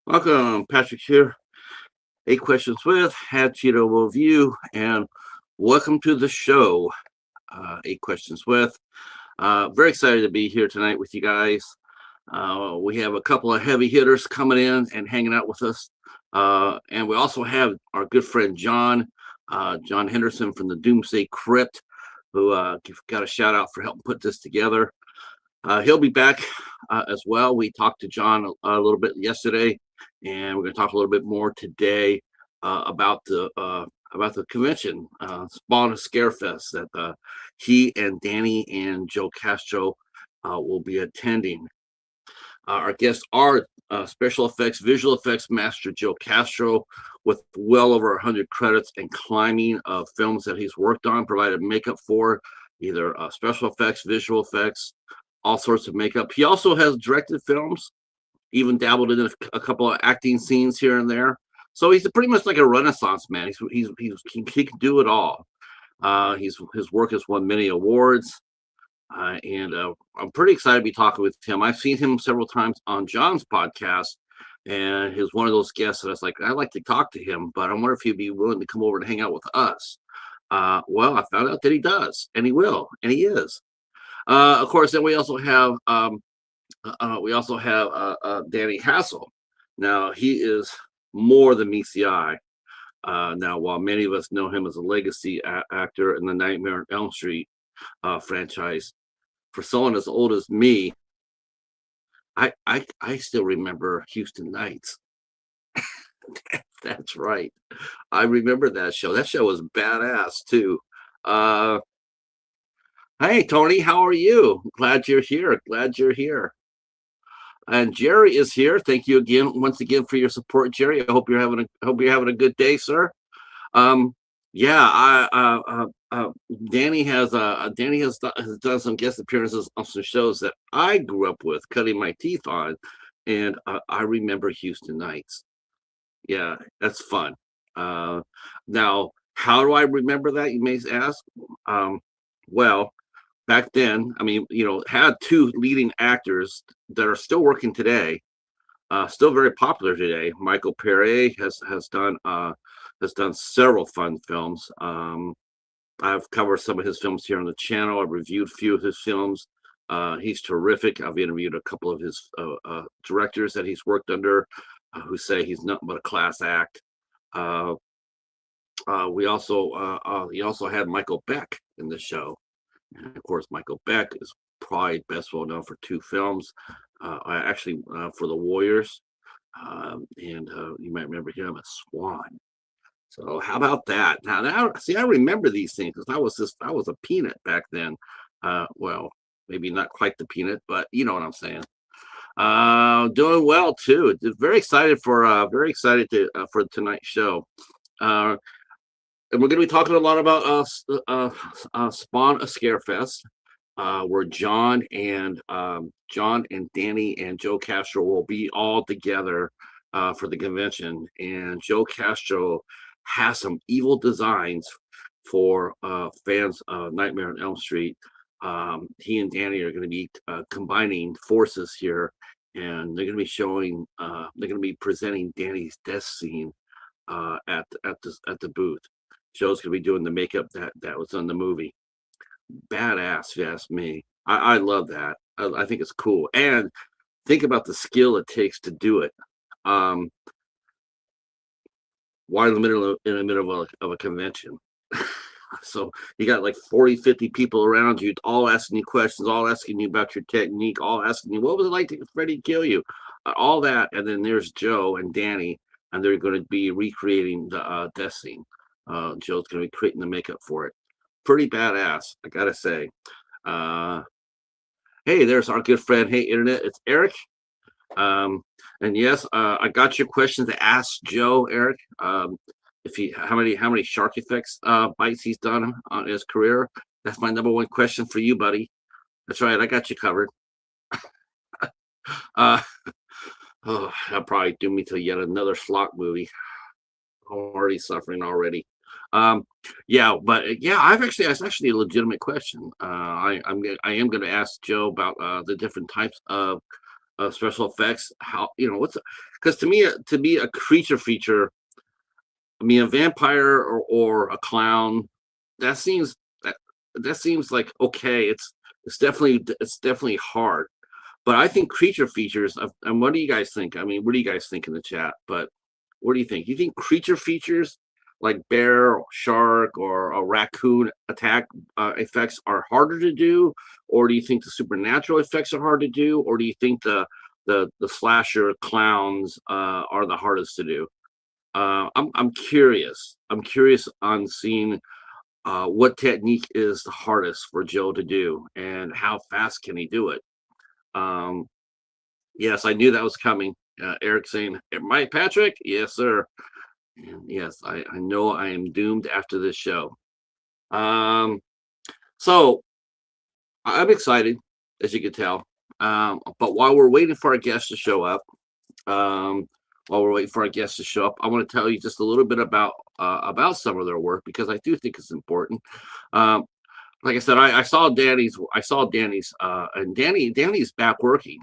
Welcome, Patrick here. 8 questions with Had Cheeto will view, and welcome to the show. 8 questions with. Very excited to be here tonight with you guys. We have a couple of heavy hitters coming in and hanging out with us, and we also have our good friend John Henderson from the Doomsday Crypt, who got a shout out for helping put this together. He'll be back as well. We talked to John a little bit yesterday, and we're going to talk a little bit more today about the convention, Spawn a Scarefest, that he and Danny and Joe Castro will be attending. Our guests are special effects, visual effects master Joe Castro, with well over 100 credits and climbing of films that he's worked on, provided makeup for, either special effects, visual effects, all sorts of makeup. He also has directed films, even dabbled in a couple of acting scenes here and there. So he's pretty much like a Renaissance man. He can do it all. His work has won many awards, and I'm pretty excited to be talking with him. I've seen him several times on John's podcast, and he's one of those guests that I was like, I'd like to talk to him, but I wonder if he'd be willing to come over and hang out with us. Well, I found out that he does, and he will, and he is. Of course, then we also have Danny Hassel. Now he is more than meets the eye. Now, while many of us know him as a legacy actor in the Nightmare on Elm Street franchise, for someone as old as me, I still remember Houston Nights. That's right. I remember that show. That show was badass too. Hey, Tony, how are you? Glad you're here. Glad you're here. And Jerry is here. Thank you once again for your support, Jerry. I hope you're having a good day, sir. Yeah, Danny has done some guest appearances on some shows that I grew up with, cutting my teeth on, and I remember Houston Nights. Yeah, that's fun. Now, how do I remember that? You may ask. Well, back then, I mean, had two leading actors that are still working today, still very popular today. Michael Pere has done several fun films. I've covered some of his films here on the channel. I've reviewed a few of his films. He's terrific. I've interviewed a couple of his directors that he's worked under, who say he's nothing but a class act. He also had Michael Beck in the show. And of course, Michael Beck is probably best well known for two films, for The Warriors, and you might remember him as Swan. So how about that? Now, see, I remember these things because I was a peanut back then. Well, maybe not quite the peanut, but you know what I'm saying. Doing well too. Very excited for tonight's show. And we're going to be talking a lot about Spawn a Scarefest, where John and Danny and Joe Castro will be all together for the convention. And Joe Castro has some evil designs for fans of Nightmare on Elm Street. He and Danny are going to be combining forces here, and they're going to be presenting Danny's death scene at the booth. Joe's gonna be doing the makeup that was on the movie. Badass, if you ask me. I love that. I think it's cool. And think about the skill it takes to do it. Why in the middle of a convention? So you got like 40, 50 people around you, all asking you questions, all asking you about your technique, all asking you, what was it like to Freddy kill you? All that. And then there's Joe and Danny, and they're going to be recreating the death scene. Joe's going to be creating the makeup for it. Pretty badass, I gotta say. Hey, there's our good friend. Hey, Internet, it's Eric. And yes, I got your question to ask Joe, Eric. How many shark effects bites he's done on his career. That's my number one question for you, buddy. That's right, I got you covered. That'll probably do me to yet another Schlock movie. I'm already suffering already. It's actually a legitimate question. I am going to ask Joe about the different types of special effects. How what's because to me a creature feature. I mean, a vampire or a clown. That seems that that seems like okay. It's definitely hard. But I think creature features. And what do you guys think? I mean, what do you guys think in the chat? But what do you think? You think creature features like bear, or shark, or a raccoon attack effects are harder to do, or do you think the supernatural effects are hard to do, or do you think the slasher clowns are the hardest to do? I'm curious. I'm curious on seeing what technique is the hardest for Joe to do, and how fast can he do it. Um, yes, I knew that was coming. Eric saying, "Mike Patrick, yes, sir. And yes, I know I am doomed after this show." Um, so I'm excited, as you can tell. But while we're waiting for our guests to show up, um, I want to tell you just a little bit about some of their work because I do think it's important. Um, like I said, I saw Danny's, and Danny's back working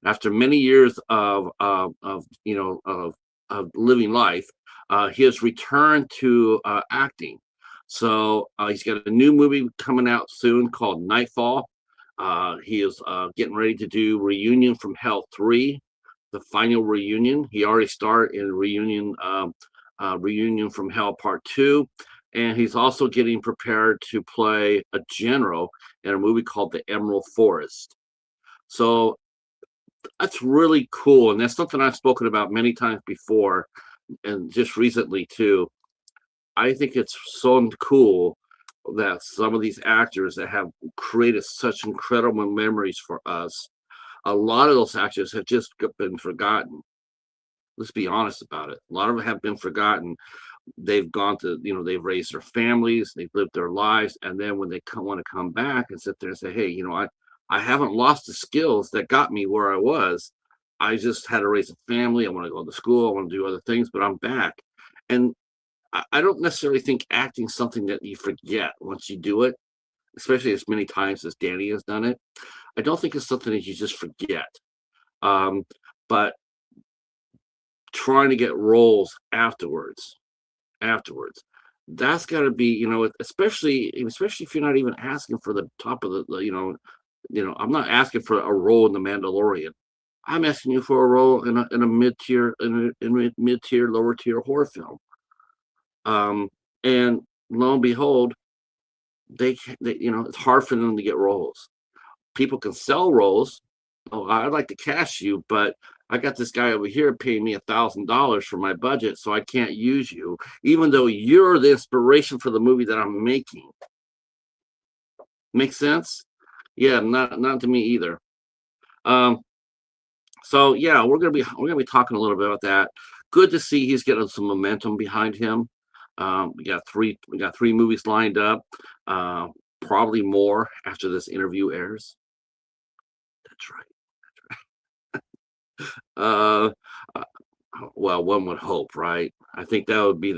after many years of living life. He has returned to acting. So he's got a new movie coming out soon called Nightfall. He is getting ready to do Reunion from Hell 3, the final reunion. He already starred in Reunion from Hell Part 2. And he's also getting prepared to play a general in a movie called The Emerald Forest. So that's really cool. And that's something I've spoken about many times before and just recently too. I think it's so cool that some of these actors that have created such incredible memories for us, a lot of those actors have just been forgotten. Let's be honest about it. A lot of them have been forgotten. They've gone to, they've raised their families, they've lived their lives, and then when they want to come back and sit there and say, "Hey, I haven't lost the skills that got me where I was. I just had to raise a family. I want to go to school. I want to do other things, but I'm back." And I don't necessarily think acting's something that you forget once you do it, especially as many times as Danny has done it. I don't think it's something that you just forget. Um, but trying to get roles afterwards, that's got to be, especially if you're not even asking for the top of I'm not asking for a role in The Mandalorian. I'm asking you for a role in a mid-tier, lower tier horror film. And lo and behold, it's hard for them to get roles. People can sell roles. Oh, I'd like to cast you, but I got this guy over here paying me $1,000 for my budget, so I can't use you, even though you're the inspiration for the movie that I'm making. Make sense? Yeah, not to me either. So yeah, we're gonna be talking a little bit about that. Good to see he's getting some momentum behind him. We got three movies lined up. Probably more after this interview airs. That's right. Well, one would hope, right? I think that would be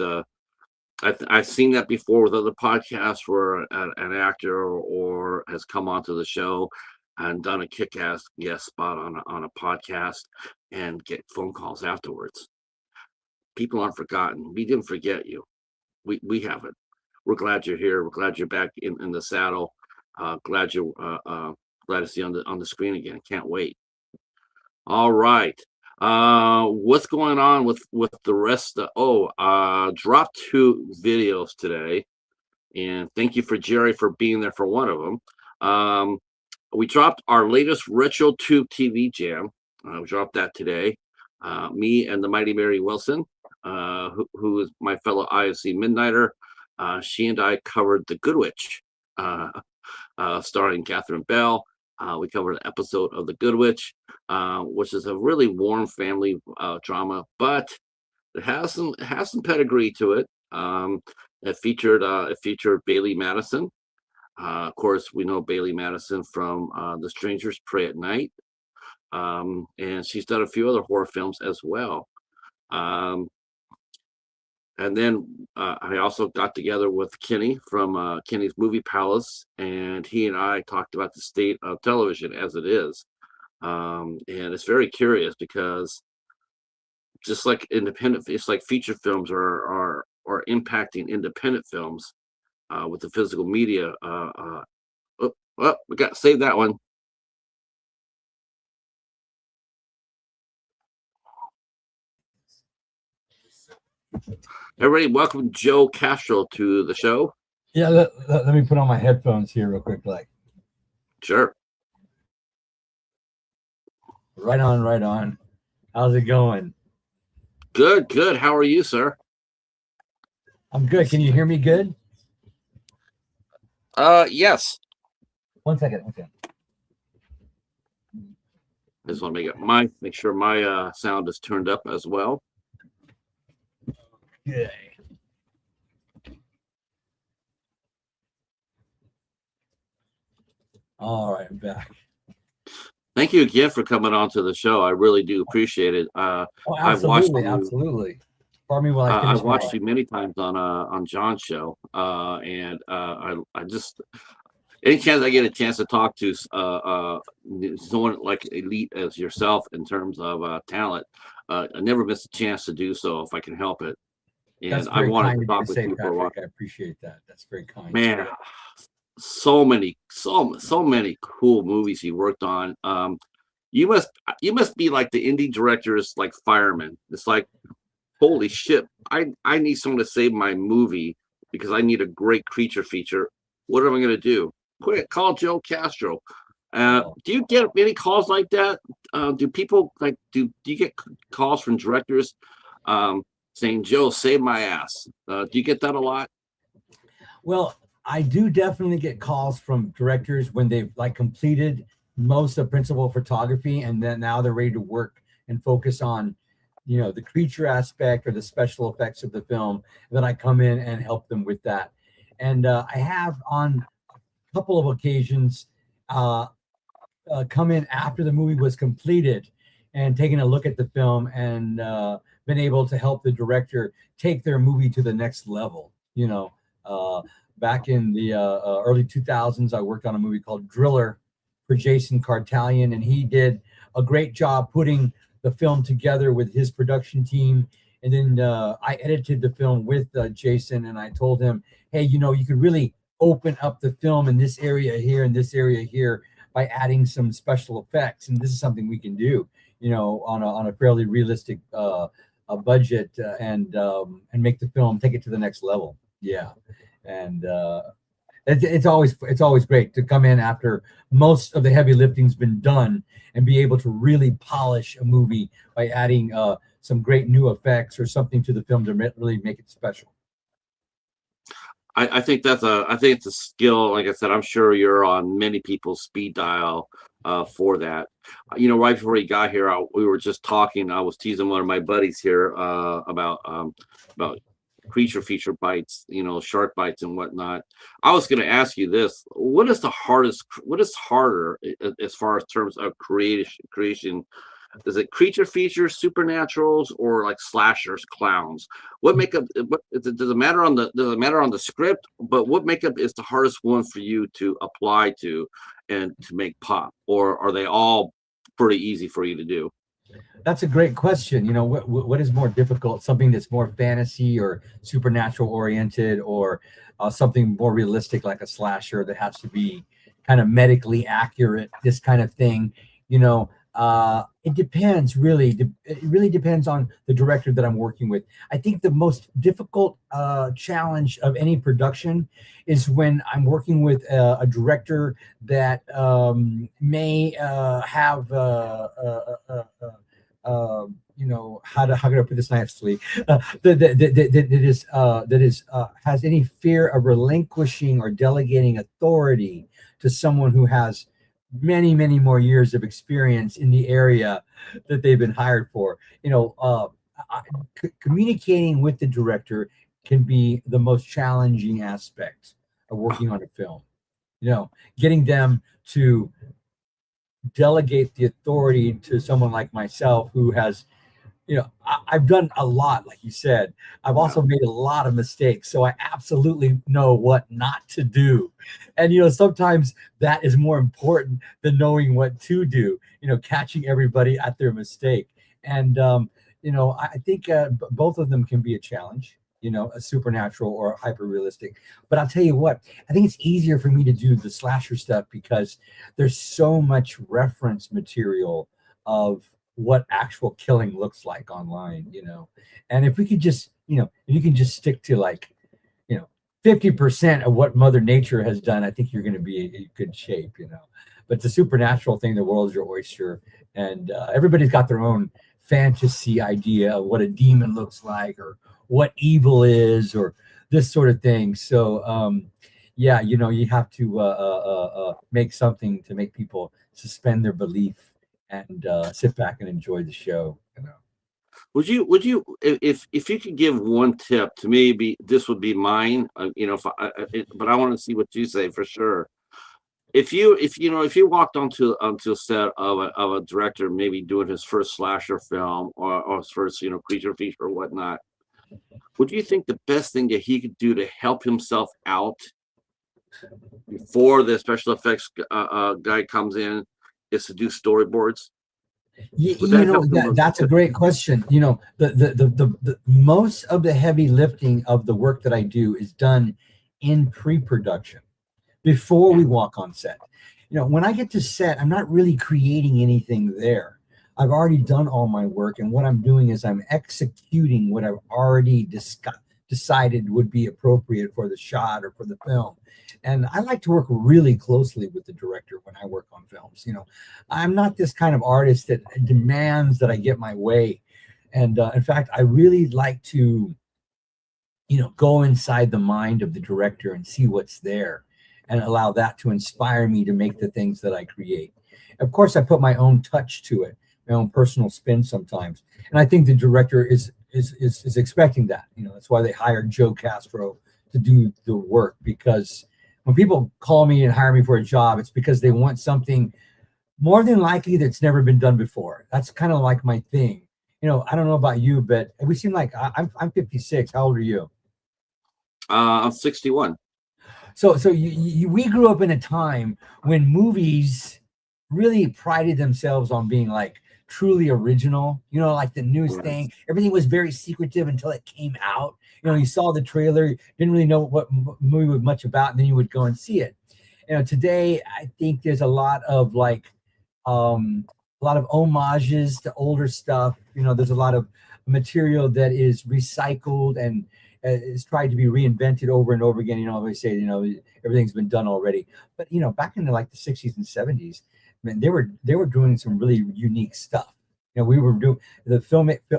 I've seen that before with other podcasts where an actor or has come onto the show and done a kick-ass guest spot on a podcast and get phone calls afterwards. People aren't forgotten. We didn't forget you. We haven't. We're glad you're here. We're glad you're back in the saddle. Glad to see you on the screen again. Can't wait. All right. What's going on with the rest of dropped 2 videos today, and thank you for Jerry for being there for one of them. We dropped our latest RetroTube TV jam. We dropped that today. Me and the mighty Mary Wilson, who is my fellow IFC Midnighter. She and I covered The Good Witch, starring Catherine Bell. We covered an episode of The Good Witch, which is a really warm family drama, but it has some pedigree to it. It featured Bailey Madison. Of course, we know Bailey Madison from The Strangers Pray at Night, and she's done a few other horror films as well. And then I also got together with Kenny from Kenny's Movie Palace, and he and I talked about the state of television as it is. And it's very curious because just like independent, it's like feature films are impacting independent films with the physical media. Oh, we got save that one. Everybody, welcome Joe Castro to the show. Yeah, let me put on my headphones here real quick. Like, sure. Right on, right on. How's it going? Good, good. How are you, sir? I'm good. Can you hear me good? Yes. 1 second. Okay. I just want to make sure my sound is turned up as well. Okay. All right, I'm back. Thank you again for coming on to the show. I really do appreciate it. Absolutely, absolutely. Pardon me while I finish. I've watched you many times on John's show, and I just any chance I get a chance to talk to someone like elite as yourself in terms of talent, I never miss a chance to do so if I can help it. And I wanted to talk with you for a while. I appreciate that. That's very kind. Man, so many cool movies he worked on. You must be like the indie directors, like firemen. It's like, holy shit, I need someone to save my movie because I need a great creature feature. What am I going to do? Quick, call Joe Castro. Do you get any calls like that? Do people do you get calls from directors saying, Joe, save my ass? Do you get that a lot? Well, I do definitely get calls from directors when they've completed most of principal photography, and then now they're ready to work and focus on, the creature aspect or the special effects of the film. And then I come in and help them with that. And I have on a couple of occasions come in after the movie was completed and taken a look at the film and been able to help the director take their movie to the next level. Back in the early 2000s, I worked on a movie called Driller for Jason Kartalian, and he did a great job putting the film together with his production team. And then I edited the film with Jason, and I told him, hey, you could really open up the film in this area here and this area here by adding some special effects. And this is something we can do, on a fairly realistic budget and make the film, take it to the next level. Yeah. And it's always great to come in after most of the heavy lifting's been done and be able to really polish a movie by adding some great new effects or something to the film to really make it special. I think it's a skill. Like I said, I'm sure you're on many people's speed dial for that. Right before he got here, we were just talking. I was teasing one of my buddies here about creature feature bites, shark bites and whatnot. I was going to ask you this: what is harder as far as terms of creation? Is it creature features, supernaturals, or like slashers, clowns? What makeup? Does it matter on the script? But what makeup is the hardest one for you to apply to and to make pop, or are they all pretty easy for you to do? That's a great question. What is more difficult? Something that's more fantasy or supernatural oriented, or something more realistic like a slasher that has to be kind of medically accurate, this kind of thing. It depends, really. It really depends on the director that I'm working with. I think the most difficult challenge of any production is when I'm working with a director that may have how can I put this nicely? That has any fear of relinquishing or delegating authority to someone who has many more years of experience in the area that they've been hired for. Communicating with the director can be the most challenging aspect of working on a film. Getting them to delegate the authority to someone like myself who has I've done a lot, like you said. I've also made a lot of mistakes, so I absolutely know what not to do. And sometimes that is more important than knowing what to do. Catching everybody at their mistake. And I think both of them can be a challenge. A supernatural or hyper realistic. But I'll tell you what, I think it's easier for me to do the slasher stuff because there's so much reference material of what actual killing looks like online. And if we could just, if you can just stick to like, 50% of what Mother Nature has done, I think you're going to be in good shape. But the supernatural thing, the world's your oyster, and everybody's got their own fantasy idea of what a demon looks like or what evil is or this sort of thing. So, yeah, you have to make something to make people suspend their belief and sit back and enjoy the show. Would you if you could give one tip to me, this would be mine, but I want to see what you say for sure. If you walked onto a set of a director maybe doing his first slasher film or his first creature feature or whatnot, would you think the best thing that he could do to help himself out before the special effects guy comes in is to do storyboards? That's a great question. The most of the heavy lifting of the work that I do is done in pre-production before we walk on set. When I get to set, I'm not really creating anything there. I've already done all my work, and what I'm doing is I'm executing what I've already decided would be appropriate for the shot or for the film. And I like to work really closely with the director when I work on films. I'm not this kind of artist that demands that I get my way. And in fact, I really like to, go inside the mind of the director and see what's there and allow that to inspire me to make the things that I create. Of course, I put my own touch to it, my own personal spin sometimes. And I think the director is expecting that. That's why they hired Joe Castro to do the work, because when people call me and hire me for a job, it's because they want something more than likely that's never been done before. That's kind of like my thing. I don't know about you, but we seem like I'm 56. How old are you? I'm 61. So we grew up in a time when movies really prided themselves on being like truly original, like the news thing. Everything was very secretive until it came out. You saw the trailer, didn't really know what movie was much about, and then you would go and see it. Today I think there's a lot of homages to older stuff. There's a lot of material that is recycled and is tried to be reinvented over and over again. They say, everything's been done already. But back in the 60s and 70s, man, they were doing some really unique stuff. We were doing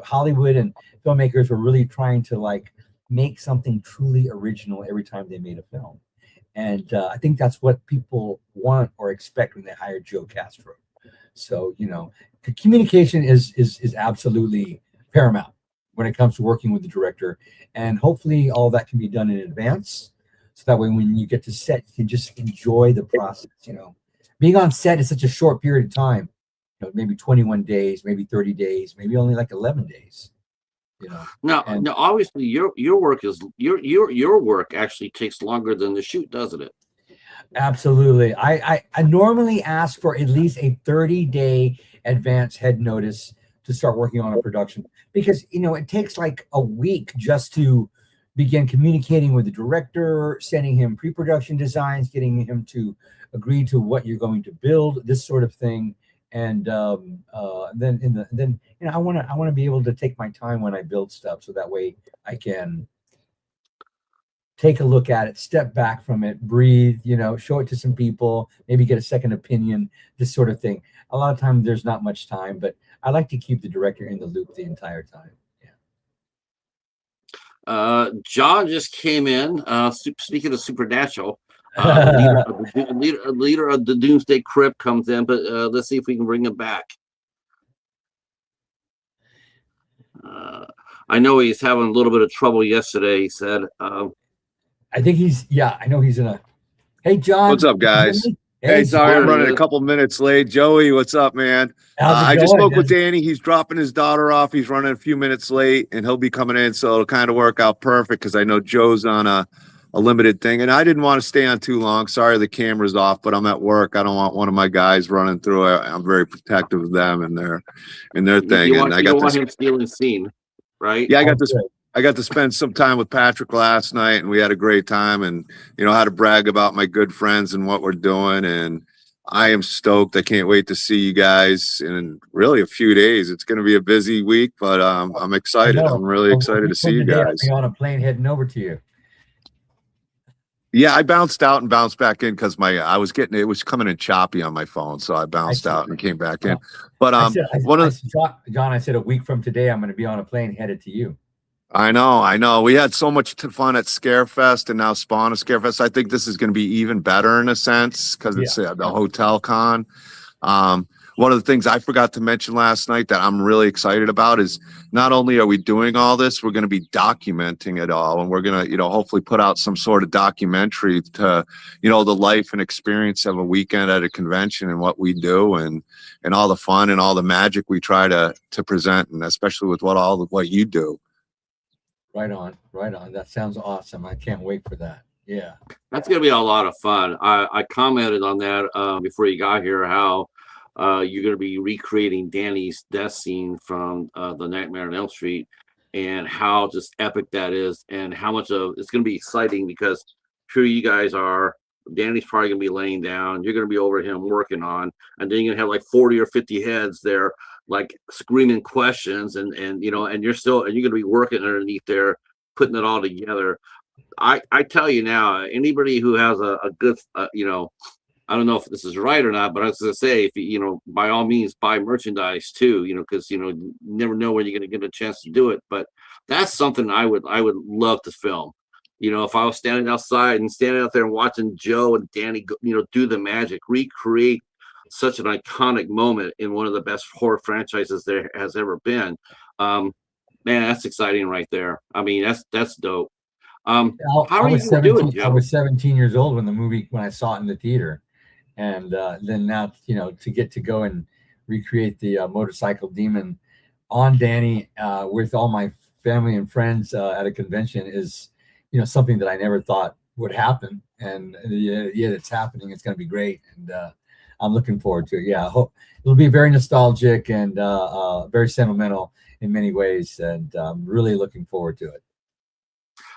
Hollywood and filmmakers were really trying to make something truly original every time they made a film. And I think that's what people want or expect when they hire Joe Castro. So, communication is absolutely paramount when it comes to working with the director. And hopefully all that can be done in advance. So that way, when you get to set, you can just enjoy the process. Being on set is such a short period of time, maybe 21 days, maybe 30 days, maybe only 11 days. Now, obviously your work is your work actually takes longer than the shoot, doesn't it? Absolutely. I normally ask for at least a 30-day advance head notice to start working on a production, because it takes a week just to begin communicating with the director, sending him pre-production designs, getting him to agree to what you're going to build, this sort of thing. And then I want to be able to take my time when I build stuff, so that way I can take a look at it, step back from it, breathe, show it to some people, maybe get a second opinion, this sort of thing. A lot of times there's not much time, but I like to keep the director in the loop the entire time. Yeah. John just came in. Speaking of supernatural, leader of the Doomsday Crypt comes in, but let's see if we can bring him back. I know he's having a little bit of trouble yesterday, he said. I think I know he's in a. Hey, John. What's up, guys? Hey, Hey, sorry, There I'm he running a is. couple minutes late. Joey, what's up, man? how's it I just going? spoke with Danny. He's dropping his daughter off. He's running a few minutes late, and he'll be coming in. So it'll kind of work out perfect because I know Joe's on a limited thing. And I didn't want to stay on too long. Sorry, the camera's off, but I'm at work. I don't want one of my guys running through. I'm very protective of them and their thing. And I You got don't want this. him stealing scene, right? Yeah, I got Oh, this. good. I got to spend some time with Patrick last night, and we had a great time. And how to brag about my good friends and what we're doing. And I am stoked. I can't wait to see you guys in really a few days. It's going to be a busy week, but I'm I excited. know. I'm really A excited to week see from you today, I'll guys. be on a plane heading over to you. Yeah, I bounced out and bounced back in because it was coming in choppy on my phone, so I bounced out and came back in. But one of John, I said a week from today, I'm going to be on a plane headed to you. I know. We had so much fun at Scarefest and now Spawn at Scarefest. I think this is going to be even better in a sense because it's the hotel con. One of the things I forgot to mention last night that I'm really excited about is not only are we doing all this, we're going to be documenting it all, and we're going to, hopefully put out some sort of documentary to, the life and experience of a weekend at a convention and what we do and all the fun and all the magic we try to present, and especially with what you do. Right on. That sounds awesome. I can't wait for that. Yeah. That's going to be a lot of fun. I commented on that before you got here, how you're going to be recreating Danny's death scene from the Nightmare on Elm Street, and how just epic that is, and how much of it's going to be exciting because here you guys are. Danny's probably going to be laying down. You're going to be over him working on, and then you're going to have like 40 or 50 heads there, like screaming questions, and you're going to be working underneath there, putting it all together. I tell you now, anybody who has a good, I don't know if this is right or not, but I was going to say, if by all means, buy merchandise too, because you never know when you're going to get a chance to do it. But that's something I would love to film. If I was standing outside and standing out there and watching Joe and Danny, do the magic, recreate such an iconic moment in one of the best horror franchises there has ever been. Man, that's exciting right there. I mean, that's dope. How are you going to do it, Joe? I was 17 years old when I saw it in the theater, and then now to get to go and recreate the motorcycle demon on Danny with all my family and friends at a convention is something that I never thought would happen, and it's happening. It's going to be great, and I'm looking forward to it. I hope it'll be very nostalgic and very sentimental in many ways, and I'm really looking forward to it.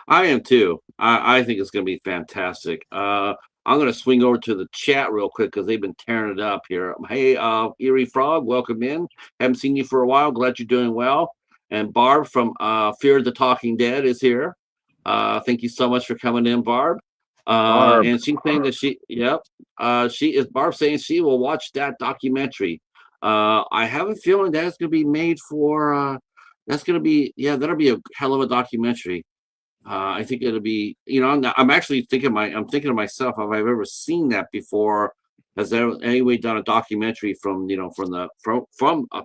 I am too. I think it's going to be fantastic. I'm going to swing over to the chat real quick because they've been tearing it up here. Hey, Eerie Frog, welcome in. Haven't seen you for a while. Glad you're doing well. And Barb from Fear of the Talking Dead is here. Thank you so much for coming in, Barb. And she's saying that Barb saying she will watch that documentary. I have a feeling that's going to be made for. That'll be a hell of a documentary. I think it'll be, I'm actually thinking to myself, have I ever seen that before? Has there anyway done a documentary from a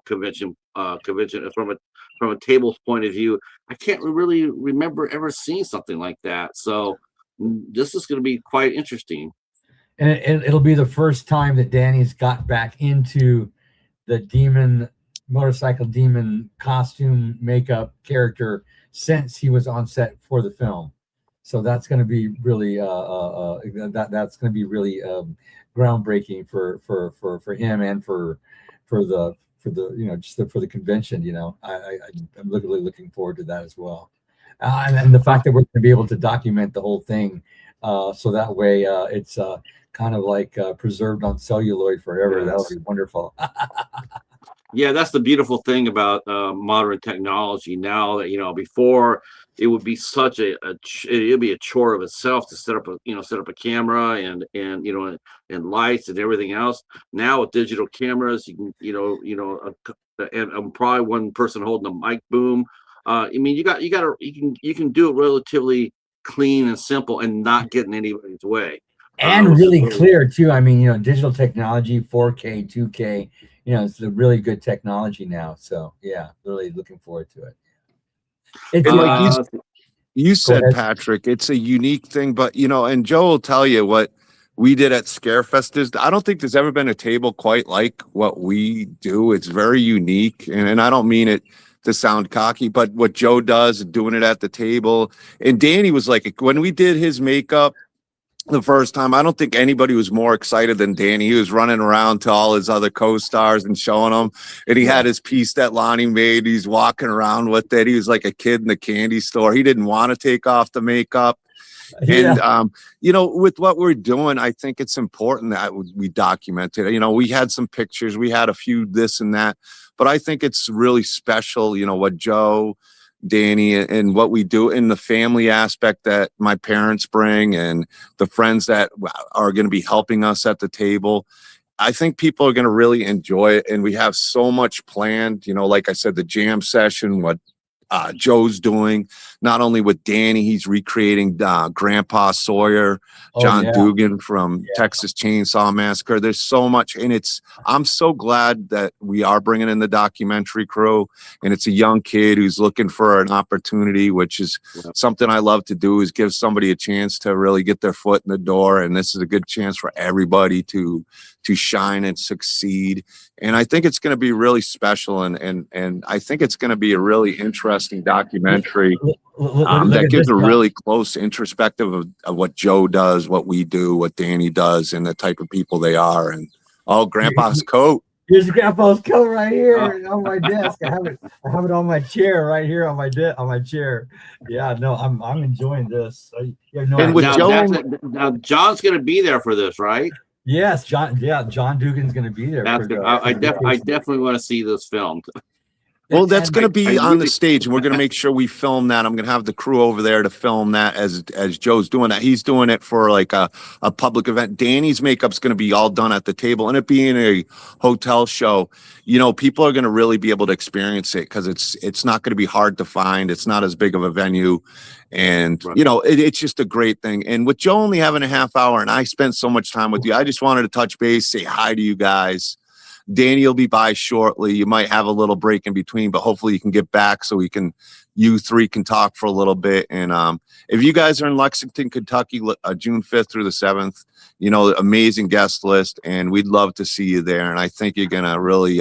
convention, from a table's point of view? I can't really remember ever seeing something like that. So this is going to be quite interesting. And it'll be the first time that Danny's got back into the motorcycle demon costume makeup character since he was on set for the film. So that's going to be really that's going to be really groundbreaking for him and for the convention. I'm really looking forward to that as well, and the fact that we're going to be able to document the whole thing, so that way it's kind of like preserved on celluloid forever. Yes. That'll be wonderful. Yeah, that's the beautiful thing about modern technology now. That before it would be it'd be a chore of itself to set up a camera and lights and everything else. Now with digital cameras, you can and probably one person holding a mic boom. I mean, you can do it relatively clean and simple and not get in anybody's way. And really clear too. I mean, digital technology, 4K, 2K. It's a really good technology now. So yeah, really looking forward to it. It's like you said, Patrick, it's a unique thing, but and Joe will tell you what we did at Scarefest. I don't think there's ever been a table quite like what we do. It's very unique. And I don't mean it to sound cocky, but what Joe does, doing it at the table. And Danny was like, when we did his makeup the first time, I don't think anybody was more excited than Danny. He was running around to all his other co-stars and showing them. And he had his piece that Lonnie made. He's walking around with it. He was like a kid in the candy store. He didn't want to take off the makeup. And, you know, with what we're doing, I think it's important that we document it. You know, we had some pictures, we had a few this and that, but I think it's really special, you know, what Joe, Danny, and what we do in the family aspect that my parents bring and the friends that are going to be helping us at the table. I think people are going to really enjoy it. And we have so much planned, you know, like I said, the jam session, what Joe's doing, not only with Danny, he's recreating Grandpa Sawyer, John Dugan from Texas Chainsaw Massacre. There's so much, and I'm so glad that we are bringing in the documentary crew, and it's a young kid who's looking for an opportunity, which is something I love to do, is give somebody a chance to really get their foot in the door, and this is a good chance for everybody to shine and succeed. And I think it's going to be really special, and I think it's going to be a really interesting documentary that gives a really close introspective of what Joe does, what we do, what Danny does, and the type of people they are. And Grandpa's coat. Here's Grandpa's coat right here on my desk. I have it on my chair right here on my chair. Yeah, no, I'm enjoying this. Now John's going to be there for this, right? Yes, John. Yeah, John Dugan's going to be there. I definitely want to see this filmed. Well, that's going to be on the stage, and we're going to make sure we film that. I'm going to have the crew over there to film that as Joe's doing that. He's doing it for like a public event. Danny's makeup's going to be all done at the table, and it being a hotel show, you know, people are going to really be able to experience it because it's not going to be hard to find. It's not as big of a venue, and you know, it's just a great thing. And with Joe only having a half hour, and I spent so much time with you, I just wanted to touch base, say hi to you guys. Danny will be by shortly. You might have a little break in between, but hopefully you can get back so you three can talk for a little bit. And if you guys are in Lexington, Kentucky, June 5th through the 7th, you know, amazing guest list, and we'd love to see you there. And I think you're going to really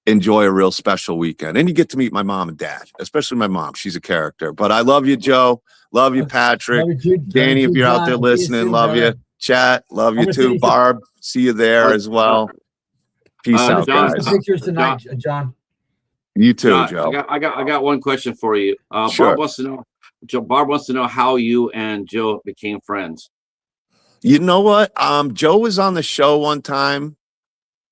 enjoy a real special weekend. And you get to meet my mom and dad, especially my mom. She's a character. But I love you, Joe. Love you, Patrick. Love you, Danny, if you're out there listening, love you. Chat, love you too. Barb, see you there as well. Peace out, guys. Pictures tonight, John. You too, John, Joe. I got one question for you. Sure. Barb wants to know how you and Joe became friends. You know what? Joe was on the show one time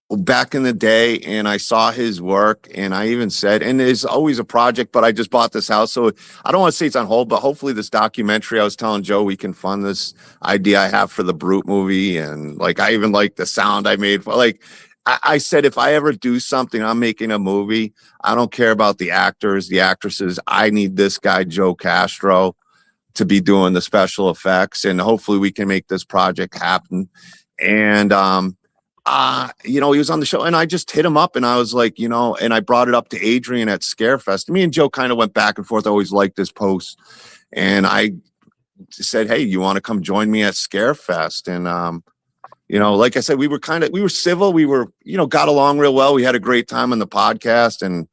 back in the day, and I saw his work, and I even said, and there's always a project, but I just bought this house, so I don't want to say it's on hold, but hopefully this documentary, I was telling Joe we can fund this idea I have for the Brute movie, and like I even like the sound I made for like. I said, if I ever do something, I'm making a movie, I don't care about the actors, the actresses. I need this guy, Joe Castro, to be doing the special effects. And hopefully we can make this project happen. And, you know, he was on the show and I just hit him up and I was like, you know, and I brought it up to Adrian at Scarefest. Me and Joe kind of went back and forth. I always liked this post. And I said, hey, you want to come join me at Scarefest? And, you know, like I said, we were civil. We were, you know, got along real well. We had a great time on the podcast, and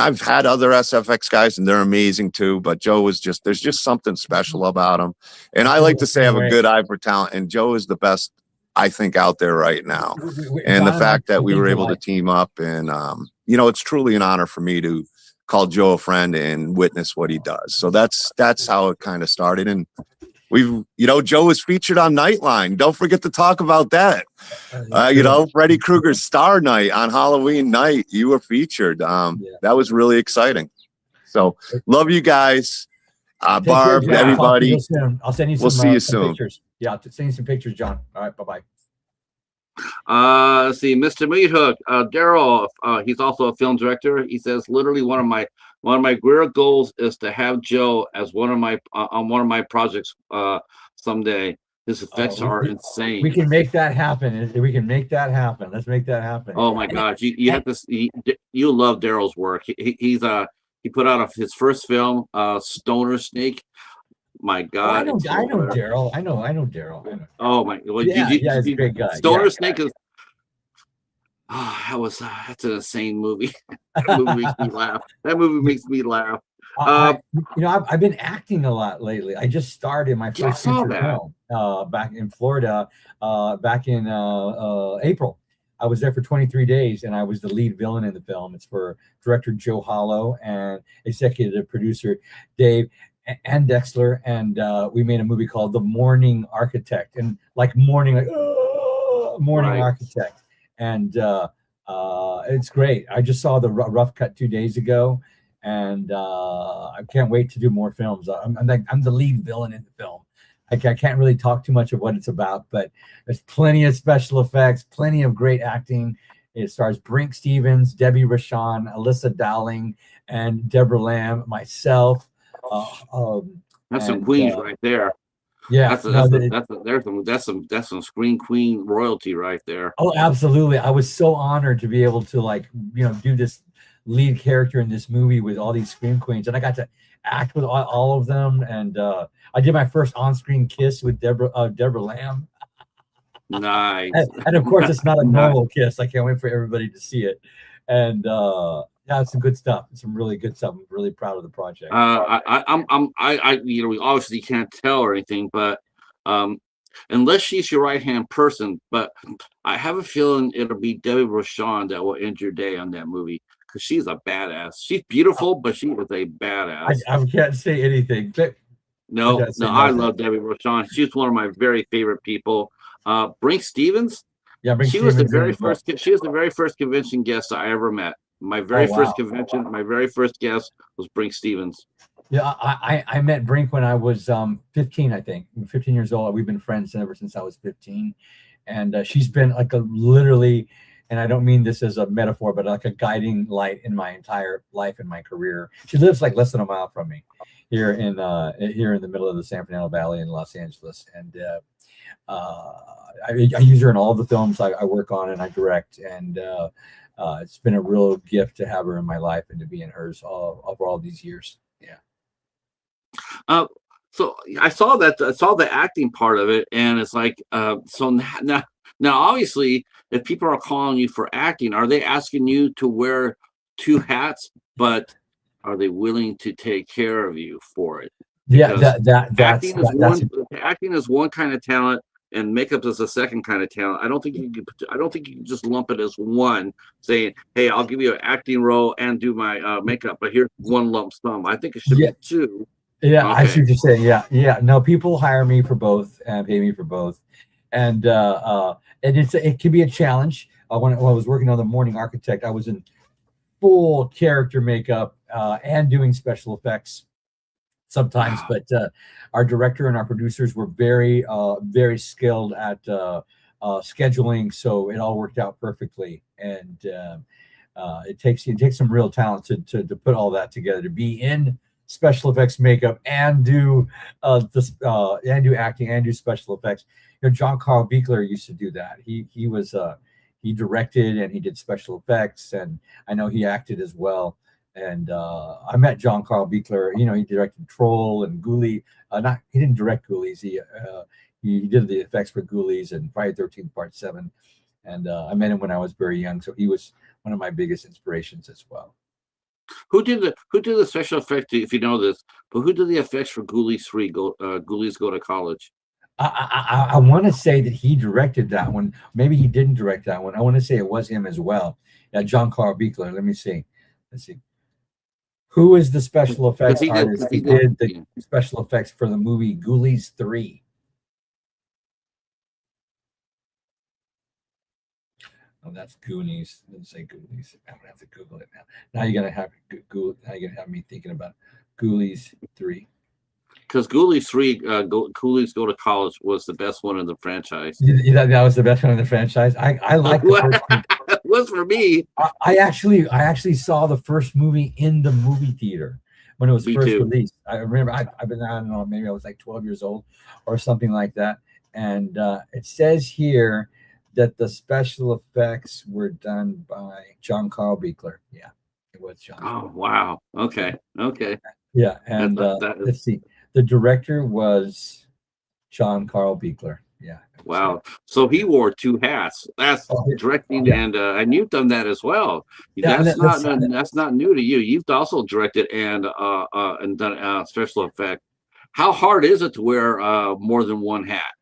I've had other SFX guys and they're amazing too. But Joe was there's just something special about him. And I like to say I have a good eye for talent, and Joe is the best I think out there right now. And the fact that we were able to team up and, you know, it's truly an honor for me to call Joe a friend and witness what he does. So that's how it kind of started. And you know, Joe was featured on Nightline. Don't forget to talk about that. You know, Freddy Krueger's Star Night on Halloween night. You were featured. That was really exciting. So love you guys. Barb, care, everybody. I'll send you some, we'll see you soon. Pictures. Yeah, send you some pictures, John. All right, bye-bye. Let's see, Mr. Meat Hook, Daryl, he's also a film director. He says, literally one of my career goals is to have Joe as one of my on one of my projects someday. His effects are insane. We can make that happen. We can make that happen. Let's make that happen. Oh my gosh, you have to. You love Daryl's work. He put out his first film, Stoner Snake. my Oh, I God, know, it's I so know good. Daryl. I know Daryl. I know. Oh my, well, Yeah, yeah, he's a great guy. Stoner Yeah. Snake is, that's an insane movie. That movie makes me laugh. That movie makes me laugh. I've been acting a lot lately. I just started my Yeah, I first saw feature that. film back in Florida back in April. I was there for 23 days and I was the lead villain in the film. It's for director Joe Hollow and executive producer Dave and Dexler. And we made a movie called The Morning Architect, and like morning, like Morning Right. Architect. And it's great. I just saw the rough cut 2 days ago, and I can't wait to do more films. I'm the lead villain in the film. I can't really talk too much of what it's about, but there's plenty of special effects, plenty of great acting. It stars Brink Stevens, Debbie Rochon, Alyssa Dowling, and Deborah Lamb, myself. That's some queens right there. Yeah, That's some screen queen royalty right there. oh, absolutely. I was so honored to be able to do this lead character in this movie with all these scream queens, and I got to act with all of them. And I did my first on-screen kiss with Deborah Lamb. Nice. And of course, it's not a normal kiss. I can't wait for everybody to see it. And yeah, it's some good stuff. It's some really good stuff. I'm really proud of the project. We obviously can't tell or anything, but unless she's your right-hand person, but I have a feeling it'll be Debbie Rochon that will end your day on that movie, because she's a badass. She's beautiful, but she is a badass. I can't say anything. No, I love Debbie Rochon. She's one of my very favorite people. Brink Stevens. Yeah, she was the very first. She was the very first convention guest I ever met. My very first convention. My very first guest was Brink Stevens. Yeah, I met Brink when I was 15, I think. 15 years old. We've been friends ever since I was 15. And she's been like literally, and I don't mean this as a metaphor, but like a guiding light in my entire life and my career. She lives like less than a mile from me here in the middle of the San Fernando Valley in Los Angeles. And I use her in all the films I work on and I direct. And it's been a real gift to have her in my life and to be in hers over all these years. Yeah. So I saw the acting part of it, and it's like, so now obviously, if people are calling you for acting, are they asking you to wear two hats, but are they willing to take care of you for it? Because acting is one kind of talent, and makeup is a second kind of talent. I don't think you can just lump it as one, saying, "Hey, I'll give you an acting role and do my makeup, but here's one lump sum." I think it should be two. Yeah, okay. I see what you're saying. Yeah. No, people hire me for both and pay me for both, and it can be a challenge. When I was working on The Morning Architect, I was in full character makeup and doing special effects sometimes. Wow. But our director and our producers were very skilled at scheduling, so it all worked out perfectly. And it takes some real talent to put all that together, to be in special effects makeup and do acting and do special effects. John Carl Buechler used to do that. He directed and he did special effects, and I know he acted as well. And I met John Carl Buechler. He directed Troll and Ghoulie. He didn't direct Ghoulies. He did the effects for Ghoulies and Friday the 13th Part 7. And I met him when I was very young, so he was one of my biggest inspirations as well. Who did the special effects? If you know this, but who did the effects for Ghoulies 3? Ghoulies Go to College. I want to say that he directed that one. Maybe he didn't direct that one. I want to say it was him as well. John Carl Buechler. Let's see. Who is the special effects artist who did the special effects for the movie Ghoulies 3? Oh, that's Goonies. Let's say Ghoulies. I'm gonna have to Google it now. Now you're gonna have me thinking about Ghoulies 3. Because Ghoulies 3, Ghoulies Go to College was the best one in the franchise. You thought that was the best one in the franchise? I like the first one. It was for me. I actually saw the first movie in the movie theater when it was first released. I remember I don't know, maybe I was like 12 years old or something like that. And it says here that the special effects were done by John Carl Buechler. Yeah, it was John. Oh, wow. Okay. Yeah, and let's see. The director was Sean Carl Beekler. Yeah. Wow. So he wore two hats. That's directing, Yeah. and you've done that as well. Yeah, That's not new to you. You've also directed and done special effect. How hard is it to wear more than one hat?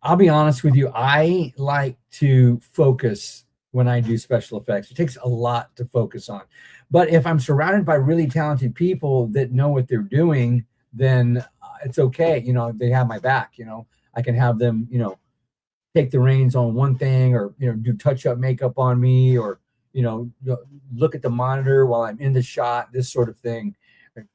I'll be honest with you. I like to focus when I do special effects. It takes a lot to focus on. But if I'm surrounded by really talented people that know what they're doing, then it's okay. You know, they have my back. You know, I can have them, you know, take the reins on one thing, or, you know, do touch-up makeup on me, or, you know, look at the monitor while I'm in the shot, this sort of thing.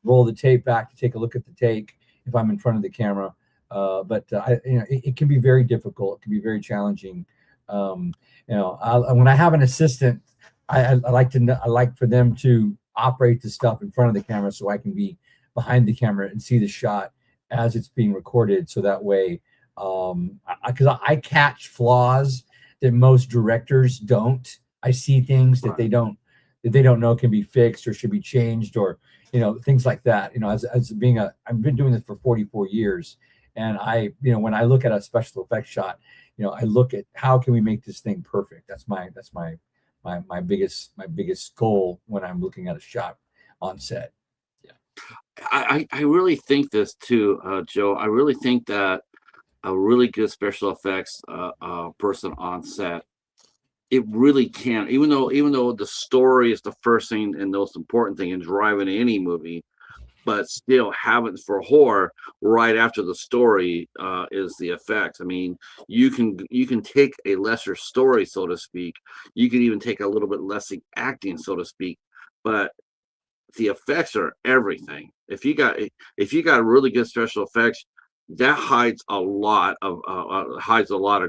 Roll the tape back to take a look at the take if I'm in front of the camera. But you know, it can be very difficult. It can be very challenging. You know, when I have an assistant, I like for them to operate the stuff in front of the camera, so I can be behind the camera and see the shot as it's being recorded. So that way, because I catch flaws that most directors don't. I see things that they don't know can be fixed or should be changed, or, you know, things like that. You know, as being I've been doing this for 44 years. And you know, when I look at a special effects shot, you know, I look at how can we make this thing perfect. That's my biggest goal when I'm looking at a shot on set. Yeah. I really think this too, Joe. I really think that a really good special effects person on set, it really can, even though the story is the first thing and most important thing in driving any movie, but still having for horror right after the story is the effects. I mean, you can take a lesser story, so to speak. You can even take a little bit less acting, so to speak, but the effects are everything. If you got really good special effects, that hides a lot of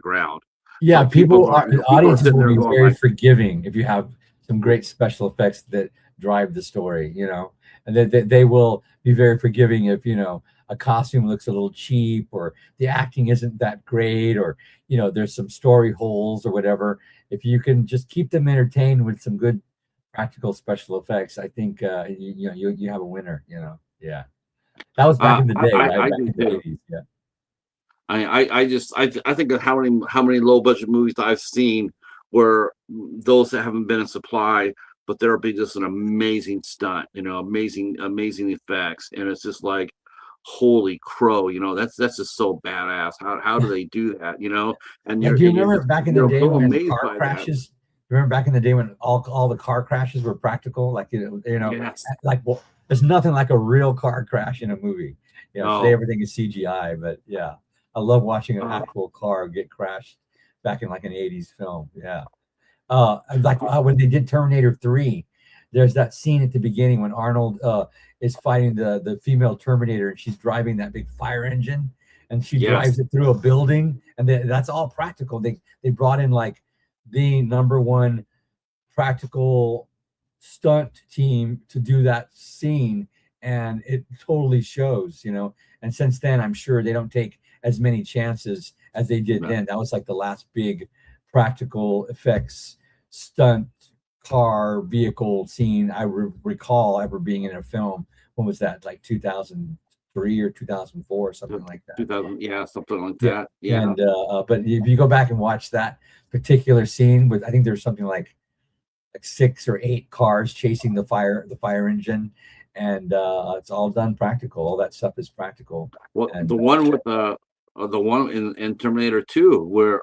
ground. Yeah, So audiences will be very like, forgiving if you have some great special effects that drive the story, you know, and they will be very forgiving if, you know, a costume looks a little cheap, or the acting isn't that great, or, you know, there's some story holes or whatever. If you can just keep them entertained with some good practical special effects, I think you have a winner, you know. Yeah, that was back in the day, right? I Back do in the too. 80s. Yeah. I think of how many low budget movies I've seen where those that haven't been in supply, but there'll be just an amazing stunt, you know, amazing effects, and it's just like, holy crow, you know, that's just so badass. How do they do that, you know? And Yeah, do you remember back in the day so when amazed car by crashes? Remember back in the day when all the car crashes were practical? Like, you know, Yes. like, well, there's nothing like a real car crash in a movie. You know, today Oh, everything is CGI, but yeah, I love watching an oh, actual car get crashed back in like an 80s film. Yeah. Like when they did Terminator 3, there's that scene at the beginning when Arnold is fighting the female Terminator, and she's driving that big fire engine, and she drives yes. it through a building, and that's all practical. They brought in like the #1 practical stunt team to do that scene, and it totally shows, you know. And since then, I'm sure they don't take as many chances as they did No. then. That was like the last big practical effects stunt car vehicle scene I recall ever being in a film. When was that? Like 2003 or 2004, something like that. 2000, yeah, something like Yeah. that. Yeah. And but if you go back and watch that particular scene, with, I think there's something like 6 or 8 cars chasing the fire engine, and it's all done practical. All that stuff is practical. Well, And the one with the one in Terminator 2 where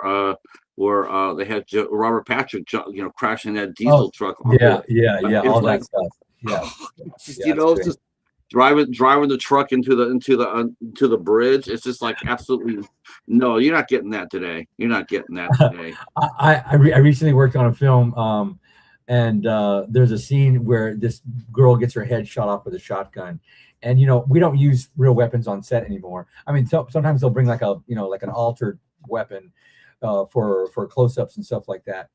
they had Robert Patrick, you know, crashing that diesel truck. yeah, It's all like, that stuff. Yeah, you know, it's just driving the truck into the bridge. It's just like, absolutely no, you're not getting that today. You're not getting that today. I recently worked on a film, and there's a scene where this girl gets her head shot off with a shotgun, and, you know, we don't use real weapons on set anymore. I mean, sometimes they'll bring like like an altered weapon for close-ups and stuff like that.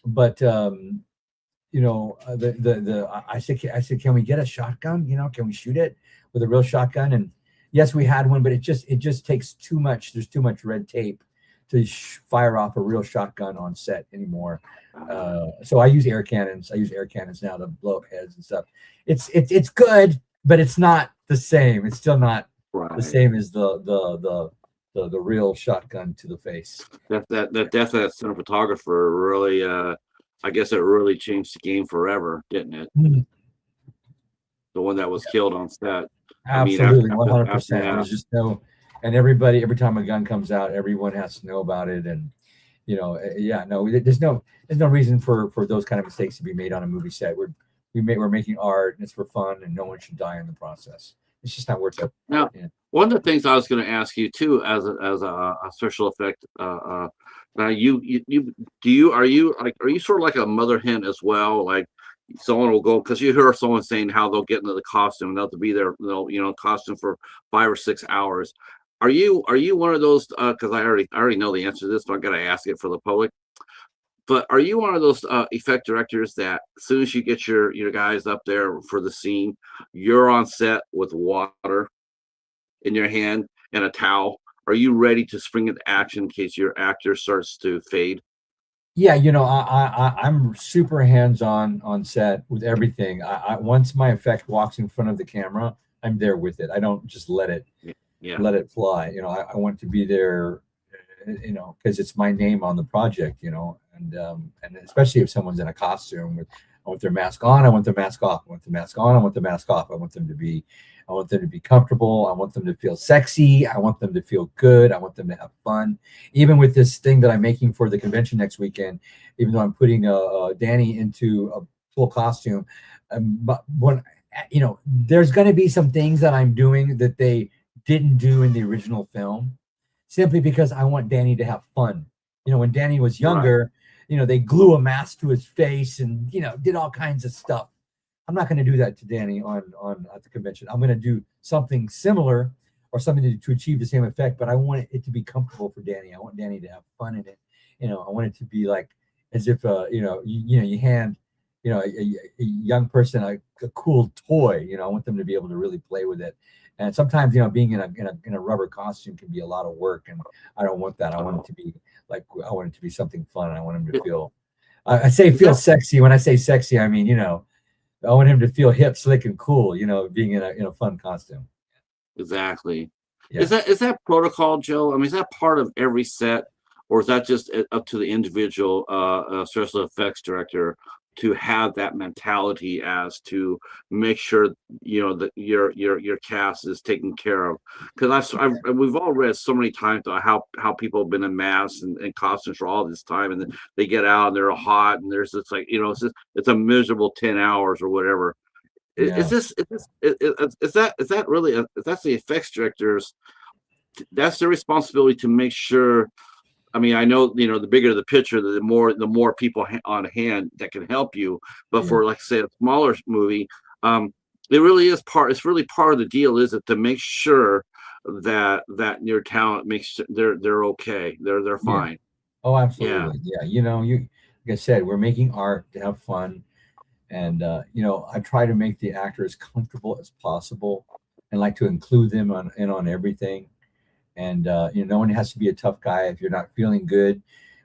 But you know, I said, can we get a shotgun? You know, can we shoot it with a real shotgun? And yes, we had one, but it just takes too much. There's too much red tape to fire off a real shotgun on set anymore. So I use air cannons. I use air cannons now to blow up heads and stuff. It's good, but it's not the same. It's still not the same as the real shotgun to the face. That death of that cinematographer really, I guess it really changed the game forever, didn't it? The one that was killed on set. Absolutely, 100%. after that. There's just no, and everybody, every time a gun comes out, everyone has to know about it, and there's no reason for those kind of mistakes to be made on a movie set. We're making art, and it's for fun, and no one should die in the process. It's just not worth it. Now, one of the things I was going to ask you too, as a special effect, now are you sort of like a mother hen as well? Like someone will go, because you hear someone saying how they'll get into the costume and they'll have to be there, costume for 5 or 6 hours. Are you one of those? Because I already know the answer to this, but I got to ask it for the public. But are you one of those effect directors that as soon as you get your guys up there for the scene, you're on set with water in your hand and a towel? Are you ready to spring into action in case your actor starts to fade? Yeah, I'm super hands-on on set with everything. I once my effect walks in front of the camera, I'm there with it. I don't just let it fly. I want to be there, because it's my name on the project, and especially if someone's in a costume I want their mask on, I want their mask off, I want the mask on, I want the mask off. I want them to be comfortable. I want them to feel sexy. I want them to feel good. I want them to have fun. Even with this thing that I'm making for the convention next weekend, even though I'm putting Danny into a full costume, but when there's going to be some things that I'm doing that they didn't do in the original film, simply because I want Danny to have fun. When Danny was younger, they glue a mask to his face and did all kinds of stuff. I'm not going to do that to Danny on at the convention. I'm going to do something similar or something to achieve the same effect, but I want it to be comfortable for Danny. I want Danny to have fun in it. I want it to be like as if you hand a young person a cool toy. I want them to be able to really play with it. And sometimes being in a rubber costume can be a lot of work, and I don't want that. I want it to be something fun. I want him to feel. I say feel sexy. When I say sexy, I mean I want him to feel hip, slick, and cool. Being in a fun costume. Exactly. Yeah. Is that protocol, Joe? I mean, is that part of every set, or is that just up to the individual special effects director to have that mentality as to make sure that your cast is taken care of? Because we've all read so many times how people have been in masks and costumes for all this time, and then they get out and they're hot, and there's this it's a miserable 10 hours or whatever. Yeah. Is that really that's the effects directors? That's their responsibility to make sure. I mean, I know, the bigger the picture, the more people on hand that can help you. But for, like, say, a smaller movie, it really is it's really part of the deal, is it, to make sure that your talent makes they're okay, they're fine. Yeah. Oh, absolutely. Yeah. Like I said, we're making art to have fun, and I try to make the actor as comfortable as possible, and like to include them on everything. And no one has to be a tough guy. If you're not feeling good,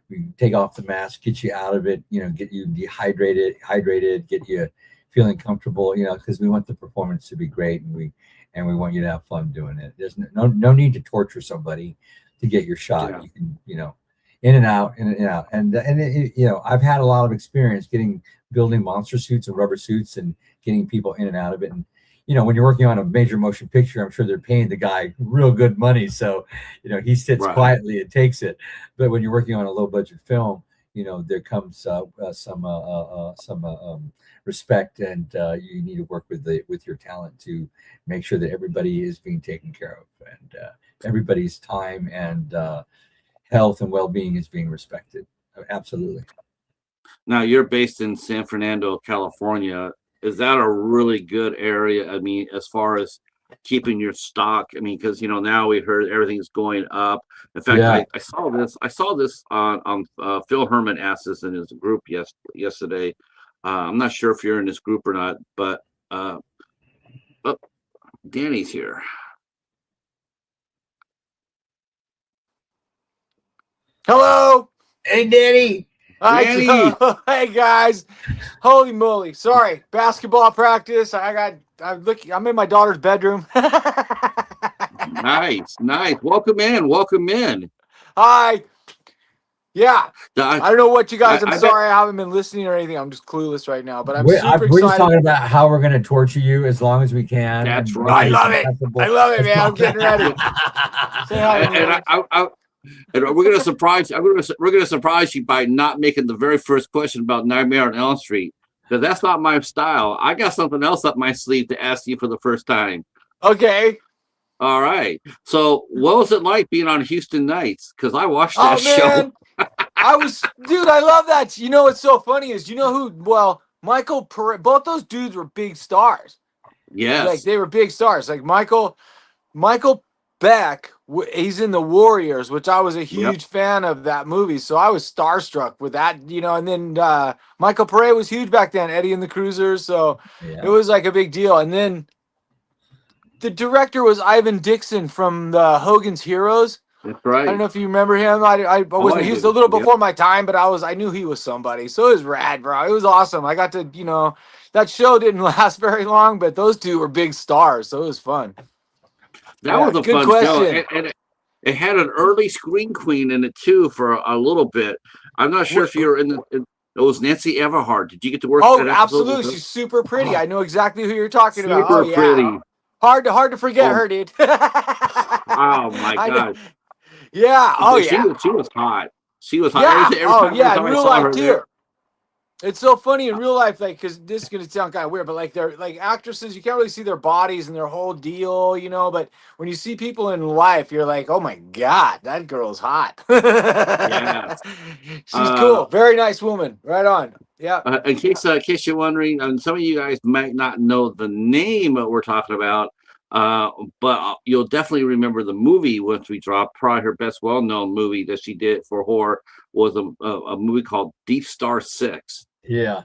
we take off the mask, get you out of it, get you hydrated, get you feeling comfortable, because we want the performance to be great, and we want you to have fun doing it. There's no need to torture somebody to get your shot. Yeah. You can, in and out, and I've had a lot of experience building monster suits and rubber suits and getting people in and out of it. And when you're working on a major motion picture, I'm sure they're paying the guy real good money. So, he sits quietly and takes it. But when you're working on a low budget film, there comes some respect, and you need to work with your talent to make sure that everybody is being taken care of, and everybody's time and health and well-being is being respected. Absolutely. Now, you're based in San Fernando, California. Is that a really good area? I mean, as far as keeping your stock, I mean, because now we heard everything's going up. In fact, I saw this on Phil Herman asked this in his group yesterday. I'm not sure if you're in this group or not, but Danny's here. Hello. Hey, Danny. Hi, Joe. Hey, guys. Holy moly. Sorry. Basketball practice. I'm in my daughter's bedroom. Nice. Welcome in. Hi. Yeah. I don't know what you guys. I'm I sorry I haven't been listening or anything. I'm just clueless right now. But I'm we're super just excited. talking about how we're going to torture you as long as we can. That's and right. make I love it. accessible I love it, as man. I'm getting ready. possible. Say hi to me. And we're gonna surprise. We're gonna surprise you by not making the very first question about Nightmare on Elm Street, because that's not my style. I got something else up my sleeve to ask you for the first time. Okay. All right. So, what was it like being on Houston Nights? Because I watched that show. Man. Dude, I love that. You know what's so funny is, you know who? Well, Michael Pare, both those dudes were big stars. Yes. Like they were big stars. Like Michael Beck, he's in the Warriors, which I was a huge fan of that movie. So I was starstruck with that, you know. And then Michael Pare was huge back then, Eddie and the Cruisers. So it was like a big deal. And then the director was Ivan Dixon from the Hogan's Heroes. That's right. I don't know if you remember him. I wasn't. He was a little before my time, but I knew he was somebody. So it was rad, bro. It was awesome. I got to, you know, that show didn't last very long, but those two were big stars, so it was fun. That was a good fun question. show, and it had an early Scream Queen in it too for a little bit. I'm not sure if you were it was Nancy Everhart. Did you get to work? Oh, absolutely. She's super pretty. I know exactly who you're talking about. Super Oh, yeah. pretty. Hard to forget her, dude. Oh my god. Yeah. Oh yeah. She was hot. She was hot. In real life too. It's so funny in real life, like, because this is gonna sound kind of weird, but like they're like actresses, you can't really see their bodies and their whole deal, you know. But when you see people in life, you're like, oh my god, that girl's hot. Yeah. She's cool, very nice woman. Right on. Yeah. In case you're wondering, some of you guys might not know the name that we're talking about, but you'll definitely remember the movie once we drop. Probably her best well-known movie that she did for horror was a movie called Deep Star 6. Yeah.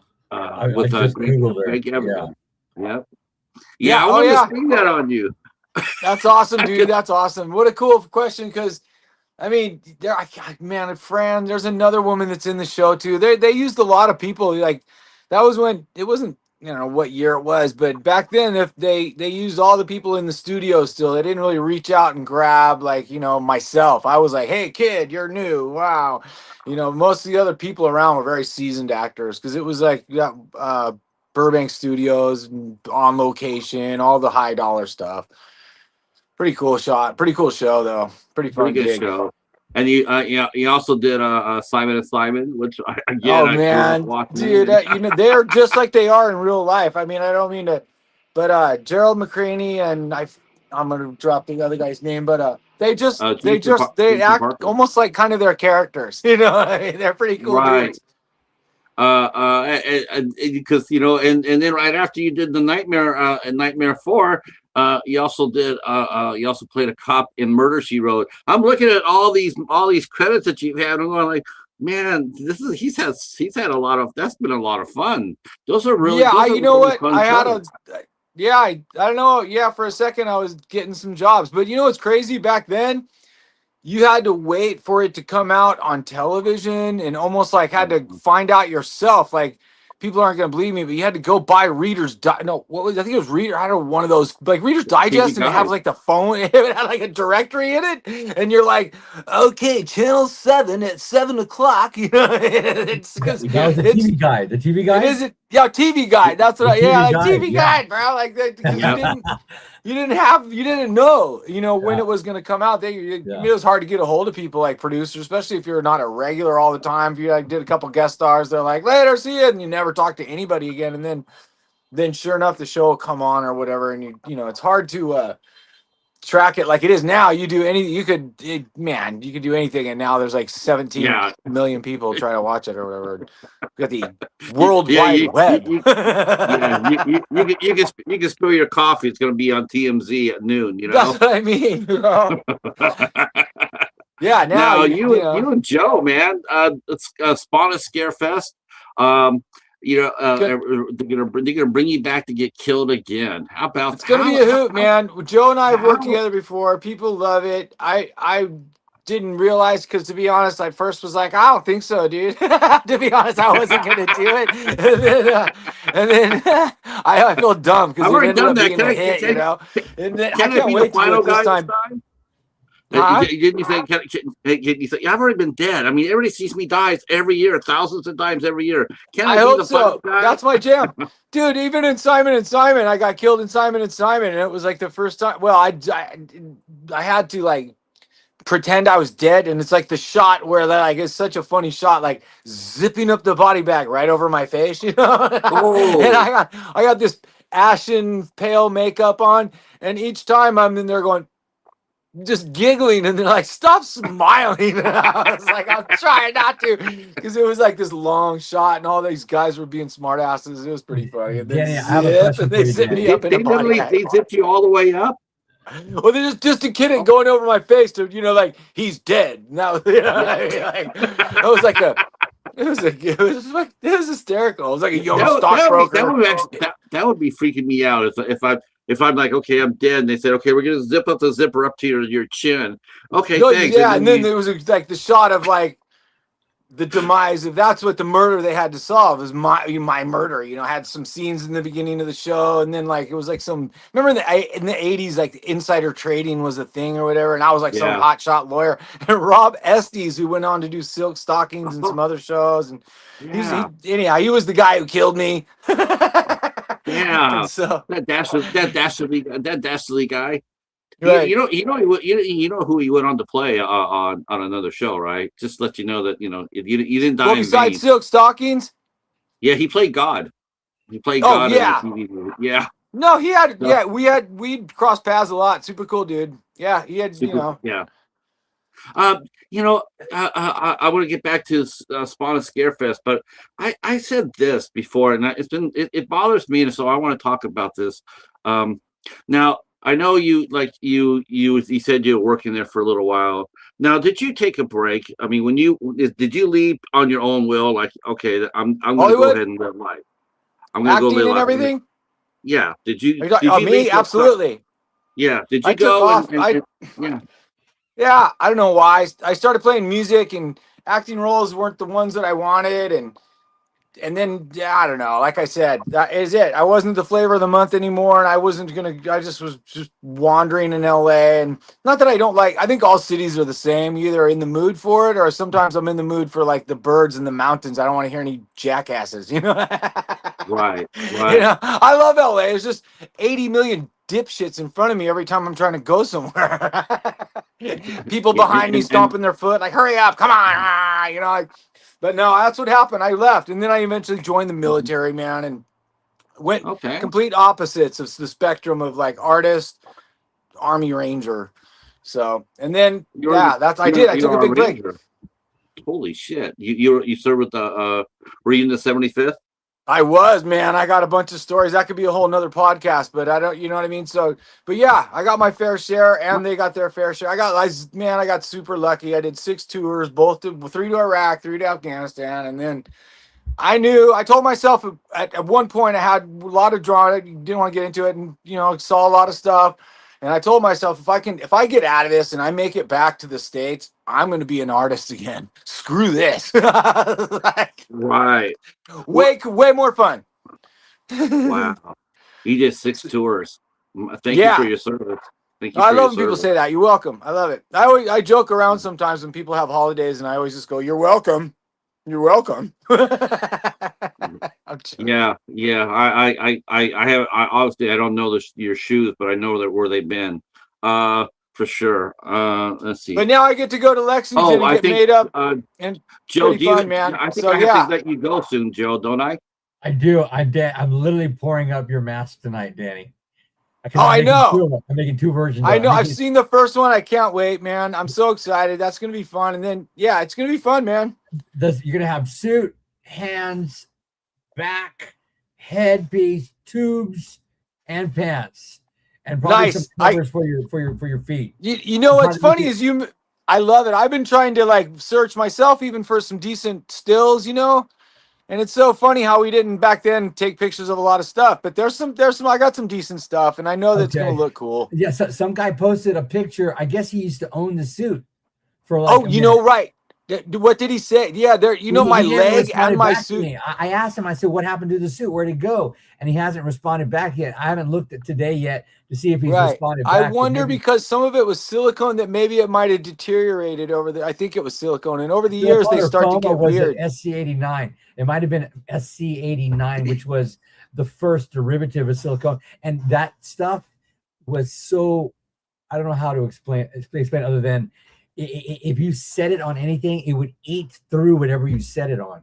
With Greg Evan. Yeah. I wanted to spring that on you. That's awesome, dude. That's awesome. What a cool question, because I mean, Fran, there's another woman that's in the show too. They used a lot of people. Like that was when it wasn't, you know what year it was, but back then, if they used all the people in the studio still, they didn't really reach out and grab, like, you know, myself. I was like, hey kid, you're new. Wow. You know, most of the other people around were very seasoned actors, because it was like, Burbank Studios, on location, all the high dollar stuff. Pretty cool shot. Pretty cool show, though. Pretty fun. Pretty good show. And you also did Simon and Simon, which dude, you know, they're just like they are in real life. I mean, I don't mean to, but Gerald McCraney and I'm gonna drop the other guy's name, but they act Parker. Almost like kind of their characters. You know, I mean, they're pretty cool dudes. Because you know, and then right after you did the Nightmare and Nightmare 4, you also played a cop in Murder She Wrote. I'm looking at all these credits that you've had. I'm going like, man, he's had a lot of. That's been a lot of fun. Those are really you know really what? I don't know. Yeah, for a second I was getting some jobs, but you know what's crazy back then? You had to wait for it to come out on television, and almost like had to find out yourself. Like, people aren't going to believe me, but you had to go buy I think it was Reader. I don't know, one of those like Reader's Digest, and it have like the phone. It had like a directory in it, and you're like, okay, channel 7 at 7:00. You know, it's that was the TV guide. The TV guide. It isn't. Yeah, TV guide. That's what. TV guide, bro. Like that, because you didn't know, you know, when it was going to come out. It was hard to get a hold of people like producers, especially if you're not a regular all the time. If you like did a couple guest stars, they're like, later, see you, and you never talk to anybody again. And then sure enough, the show will come on or whatever, and you know, it's hard to track it like it is now. You do anything, you could do anything, and now there's like 17 million people try to watch it or whatever. We got the World Wide Web. You can spill your coffee. It's going to be on TMZ at noon. You know, that's what I mean. You know? Yeah. Now you and Joe, man, it's Spawn Scare Fest. They're gonna bring you back to get killed again. How about it's gonna be a hoot, man. Joe and I have worked together before. People love it. I didn't realize, because to be honest, I first was like, I don't think so, dude. To be honest, I wasn't gonna do it. And then I feel dumb because it ended up being a hit, you know. And then I can't wait to do it this time. Didn't you think? You think I've already been dead? I mean, everybody sees me dies every year, thousands of times every year. Can I hope the so. guy? That's my jam, dude. Even in Simon and Simon, I got killed in Simon and Simon, and it was like the first time. Well, I had to like pretend I was dead, and it's like the shot where like it's such a funny shot, like zipping up the body bag right over my face, you know. And I got this ashen pale makeup on, and each time I'm in there going, just giggling, and they're like, "Stop smiling." And I was like, "I'm trying not to," because it was like this long shot, and all these guys were being smartasses. It was pretty funny. And then Danny, I have a question and for they you, zip Danny. me up in a body bag. They zipped you all the way up. Well, they just a kid going over my face to, you know, like he's dead. Now, you know, like, that was like a. It was hysterical. It was like a young stockbroker. That would be freaking me out if I'm like, okay, I'm dead, and they said, okay, we're gonna zip up the zipper up to your chin. Okay, No, thanks. yeah, and then there was like the shot of like the demise of that's what the murder they had to solve is my murder. You know, had some scenes in the beginning of the show, and then like it was like some remember in the 80s, like insider trading was a thing or whatever, and I was like some hotshot lawyer. And Rob Estes, who went on to do Silk Stockings and some other shows, and he was the guy who killed me. Yeah, and so that dastardly guy. Right. You know who he went on to play on another show, right? Just let you know that you didn't die. Well, in besides vain. Silk Stockings. Yeah, he played God. He played God. In the TV movie. Yeah. No, he had. So, yeah, we crossed paths a lot. Super cool, dude. Yeah, he had. Yeah. I want to get back to Spawn and Scarefest, but I said this before, and it bothers me, and so I want to talk about this. Now I know you said you were working there for a little while. Now, did you take a break? I mean, did you leave on your own will? Like, okay, I'm going to go ahead and live life. I'm going to go live life. And everything. Yeah. Did you? Me? Absolutely. Yeah. Did you go? Yeah. Yeah, I don't know why. I started playing music, and acting roles weren't the ones that I wanted, and then I don't know. Like I said, that is it. I wasn't the flavor of the month anymore, and I just was wandering in LA. And not that I don't like. I think all cities are the same. You're either in the mood for it, or sometimes I'm in the mood for like the birds and the mountains. I don't want to hear any jackasses, you know. Right. You know, I love LA. It's just 80 million dipshits in front of me every time I'm trying to go somewhere. People behind me stomping their foot, like, hurry up, come on, you know, like, but no, that's what happened. I left, and then I eventually joined the military, man, and went complete opposites of the spectrum of like artist, Army Ranger. So, and then I did. I took a big break. Holy shit! You served with the were you in the 75th? I was, man. I got a bunch of stories. That could be a whole nother podcast, but I don't, you know what I mean? So, but yeah, I got my fair share, and they got their fair share. I got super lucky. I did 6 tours, 3 to Iraq, 3 to Afghanistan. And then I told myself at one point I had a lot of drama. I didn't want to get into it, and, saw a lot of stuff. And I told myself, if I get out of this and I make it back to the States, I'm going to be an artist again. Screw this. Right. Way more fun. Wow. You did 6 tours. Thank you for your service. Thank you. I love when people say that. You're welcome. I love it. I joke around sometimes when people have holidays, and I always just go, "You're welcome. You're welcome." Yeah. I obviously I don't know your shoes, but I know that where they've been. For sure. Let's see. But now I get to go to Lexington and get made up. And Joe, fun, man. I think I have to let you go soon, Joe, don't I? I do. I'm literally pouring up your mask tonight, Danny. I know. I'm making 2 versions. I know. I've seen the first one. I can't wait, man. I'm so excited. That's gonna be fun. And then it's gonna be fun, man. You're gonna have suit, hands, back, headpiece, tubes, and pants. And probably some covers for your feet. You know what's funny is I love it. I've been trying to like search myself even for some decent stills, and it's so funny how we didn't back then take pictures of a lot of stuff. But there's some I got some decent stuff, and I know that's gonna look cool. Yeah, so some guy posted a picture. I guess he used to own the suit for like. Oh, right. What did he say? Yeah, there. You know, He my hasn't leg responded and my back to suit. me. I asked him, I said, what happened to the suit? Where'd it go? And he hasn't responded back yet. I haven't looked at today yet to see if he's Right. responded I back. But wonder maybe because some of it was silicone that maybe it might have deteriorated over the. I think it was silicone, and over the years silicone they or start to foam, or get was weird. it SC89? It might have been SC89, which was the first derivative of silicone. And that stuff was so, I don't know how to explain other than if you set it on anything, it would eat through whatever you set it on.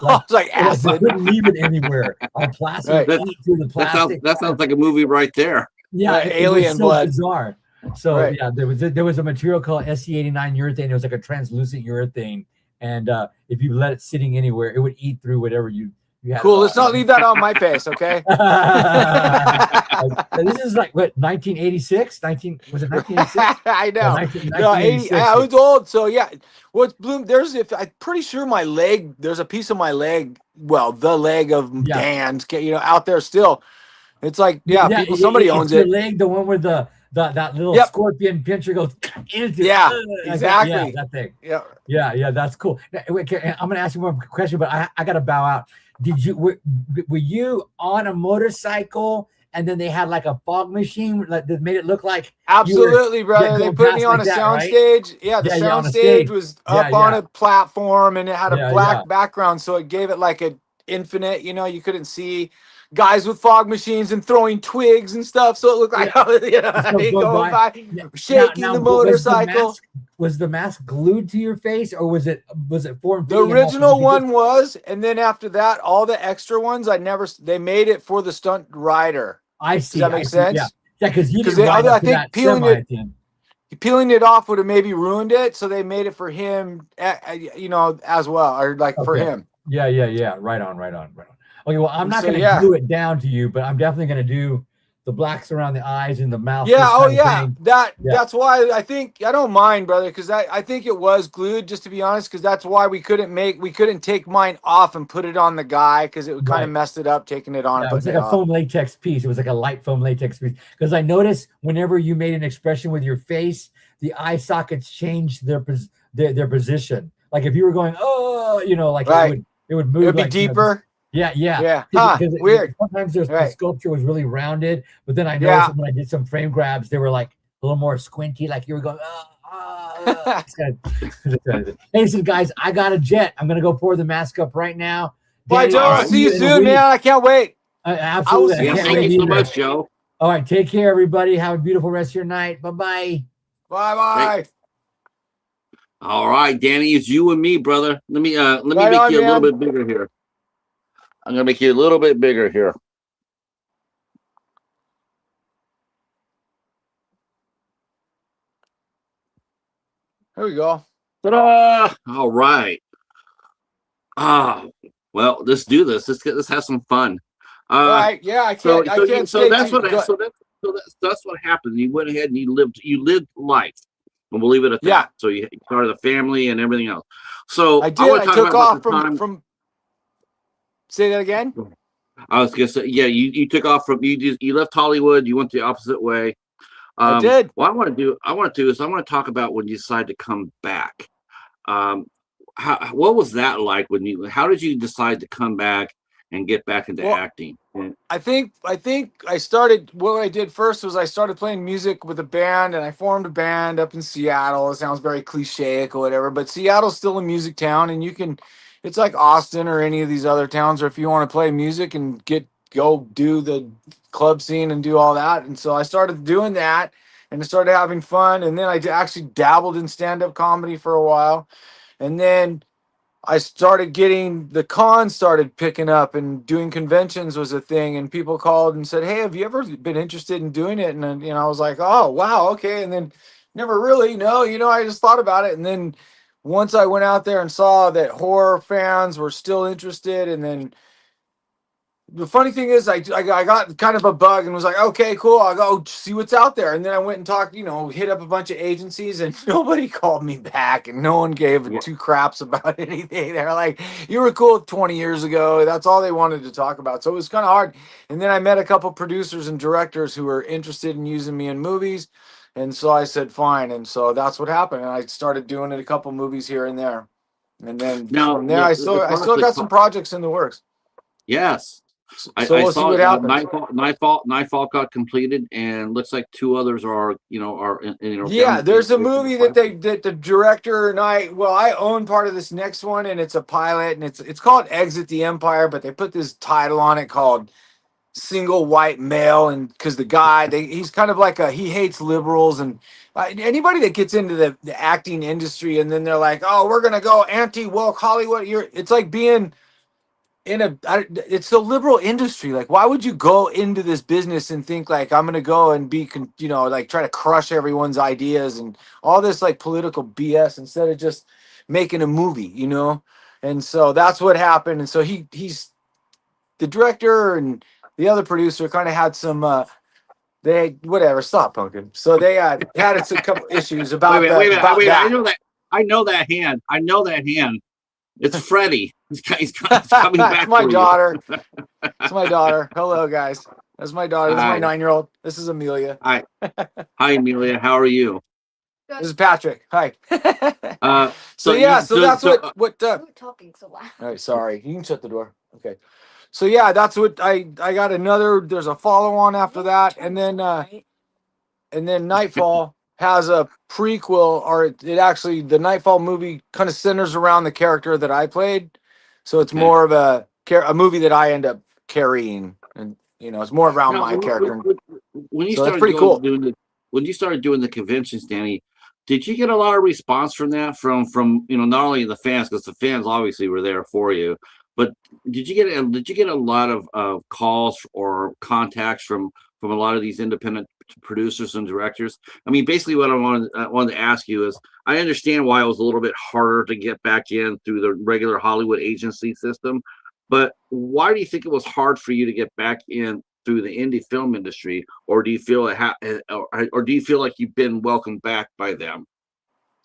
Like, It's like like you acid. couldn't leave it anywhere on plastic. Right. It would eat through the That sounds plastic. that sounds like a movie right there. Yeah, it was alien so blood. bizarre. So Right. yeah, there was a material called SC89 urethane. It was like a translucent urethane, and if you let it sitting anywhere, it would eat through whatever you had. Cool. Let's not leave that on my face, okay? This is like what, 1986? Was it 1986? I know. Yeah, No, 80, 1986. I was old, so yeah. What's Bloom? I'm pretty sure my leg. There's a piece of my leg. Well, the leg of Yeah. Dan's, out there still. It's like, people. Somebody owns your it. leg, the one where that little Yep. scorpion pincher goes into. Yeah, like exactly. That, that thing. Yeah. Yeah, that's cool. Now, wait, I'm gonna ask you one question, but I gotta bow out. Were you on a motorcycle and then they had like a fog machine that made it look like Absolutely, brother. They going put me past on like a that, sound right? stage. Yeah, the Yeah, sound on a stage stage. was Yeah, up on yeah. a platform and it had a Yeah, black yeah. background, so it gave it like an infinite. You couldn't see guys with fog machines and throwing twigs and stuff, so it looked like Stuff going going by. by, shaking Now, the motorcycle. Was the mask glued to your face, or was it form The fitting enough that original you could one was, and then after that, all the extra ones they made it for the stunt rider. I see. Does that make sense? Yeah, because you 'Cause didn't ride I up to think that peeling semi it- thing. Peeling it off would have maybe ruined it, so they made it for him, as well, or like for Okay. him. Yeah. Right on. Okay, well, I'm not So, going to yeah. glue it down to you, but I'm definitely going to do the blacks around the eyes and the mouth. Yeah. this Oh, kind of yeah. thing. That's why I think I don't mind, brother, because I think it was glued, just to be honest, because that's why we couldn't take mine off and put it on the guy because it would kind Right. of messed it up taking it on Yeah, and it was putting like it a off. foam latex piece. It was like a light foam latex piece. Because I noticed whenever you made an expression with your face, the eye sockets changed their position. Like if you were going, oh, like Right. it would move. It would be like, deeper. Yeah. Yeah. Huh. Weird. Sometimes the Right. sculpture was really rounded, but then I Yeah. noticed when I did some frame grabs, they were like a little more squinty, like you were going, Hey, listen, guys, I got a jet. I'm gonna go pour the mask up right now. Bye, Danny, Joe. I'll Alright. See you in a soon, week. man. I can't wait. Absolutely. I will I Yeah, can't thank wait you so either. much, Joe. All right, take care, everybody. Have a beautiful rest of your night. Bye-bye. Bye. All right, Danny, it's you and me, brother. Let me Right make on, you a little man. bit bigger here. I'm gonna make you a little bit bigger here. Here we go. Ta-da! All right. Well, let's do this. Let's have some fun. All right. Yeah, I So can't. I can't so stay that's too- what go- that's what happened. You went ahead and you lived life, and we'll leave it at that. Yeah. So you started a family and everything else. So I did. wanna I talk took about off the time- from. Say that again. I was gonna say, yeah, you took off from you left Hollywood. You went the opposite way. I did. What I want to do is I want to talk about when you decided to come back. What was that like how did you decide to come back and get back into acting? I think I started. What I did first was I started playing music with a band, and I formed a band up in Seattle. It sounds very cliche or whatever, but Seattle's still a music town, and you can. It's like Austin or any of these other towns, or if you want to play music and go do the club scene and do all that. And so I started doing that, and I started having fun, and then I actually dabbled in stand-up comedy for a while, and then I started getting the cons started picking up, and doing conventions was a thing, and people called and said, "Hey, have you ever been interested in doing it?" And then, I was like, "Oh, wow, okay." And then never really, no, I just thought about it. And then once I went out there and saw that horror fans were still interested, and then the funny thing is, I got kind of a bug and was like, okay, cool, I'll go see what's out there. And then I went and talked, hit up a bunch of agencies, and nobody called me back, and no one gave two craps about anything. They're like, you were cool 20 years ago. That's all they wanted to talk about. So it was kind of hard. And then I met a couple producers and directors who were interested in using me in movies. And so I said, fine. And so that's what happened. And I started doing it, a couple movies here and there. And then Now, from there, I still got some projects in the works. Yes. So I we'll see saw what happens. Nightfall got completed, and looks like two others are Yeah, there's a in the movie that pipeline. the director and I own part of this next one, and it's a pilot, and it's called Exit the Empire, but they put this title on it called Single White Male, and because the guy he's kind of like he hates liberals, and anybody that gets into the acting industry and then they're like, oh, we're gonna go anti-woke Hollywood, it's like being it's a liberal industry. Like, why would you go into this business and think like I'm gonna go and be like try to crush everyone's ideas and all this like political BS instead of just making a movie. And so that's what happened. And so he's the director and the other producer kind of had some they whatever, stop pumpkin. So they had a couple issues Wait a about minute, wait a minute, about wait a minute. that. I know that hand. I know that hand. It's Freddie. He's coming It's back my for daughter. It's my daughter. Hello, guys. That's my daughter. This is my Hi. 9-year-old. This is Amelia. Hi, Amelia. How are you? This is Patrick. Hi. So So yeah, you so that's what We're talking so loud. all right, sorry. You can shut the door. Okay. So yeah, that's what I got there's a follow on after that, and then Nightfall has a prequel, or it actually the Nightfall movie kind of centers around the character that I played. So it's Okay. more of a movie that I end up carrying, and it's more around Now, my character. when you So that's started pretty cool. when you started doing the conventions, Danny, did you get a lot of response from that from not only the fans, because the fans obviously were there for you, but did you get a lot of calls or contacts from a lot of these independent producers and directors? I mean, basically, what I wanted to ask you is, I understand why it was a little bit harder to get back in through the regular Hollywood agency system, but why do you think it was hard for you to get back in through the indie film industry, or do you feel or do you feel like you've been welcomed back by them?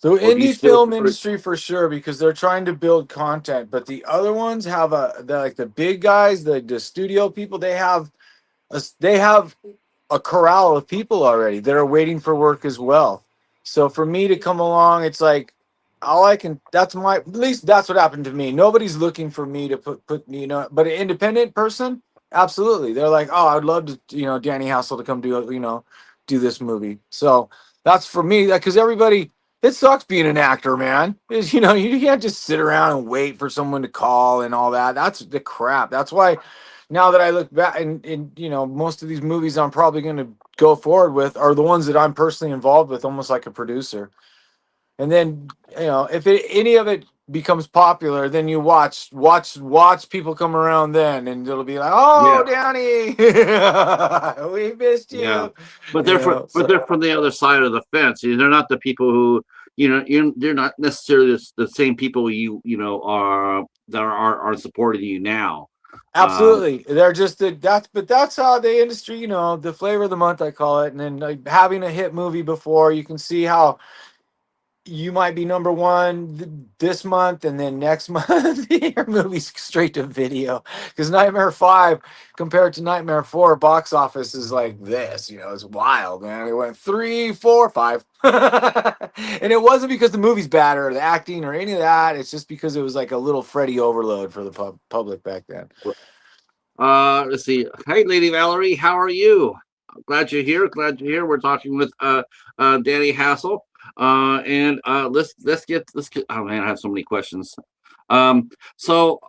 The Or do you indie still film industry for sure, because they're trying to build content, but the other ones have like the big guys, the studio people, they have a corral of people already that are waiting for work as well. So for me to come along, it's like at least that's what happened to me. Nobody's looking for me to put but an independent person, absolutely. They're like, oh, I'd love to, Danny Hassel to come do this movie. So that's for me, because it sucks being an actor, man. Is you can't just sit around and wait for someone to call and all that. That's the crap. That's why now that I look back and most of these movies I'm probably going to go forward with are the ones that I'm personally involved with, almost like a producer. And then if any of it becomes popular, then you watch people come around then, and it'll be like, oh, Yeah, Danny, we missed yeah, you. but So they're from the other side of the fence. They're not the people who they're not necessarily the same people are that are supporting you now. Um, absolutely, they're just that's how the industry, the flavor of the month, I call it. And then like having a hit movie before, you can see how you might be number one this month, and then next month your movie's straight to video, because Nightmare 5 compared to Nightmare 4 box office is like this. It's wild, man. It went 3, 4, 5. And it wasn't because the movie's bad or the acting or any of that. It's just because it was like a little Freddy overload for the public back then. let's see. Hey, Lady Valerie, how are you? Glad you're here. We're talking with Danny Hassel. And let's get. Oh man, I have so many questions. So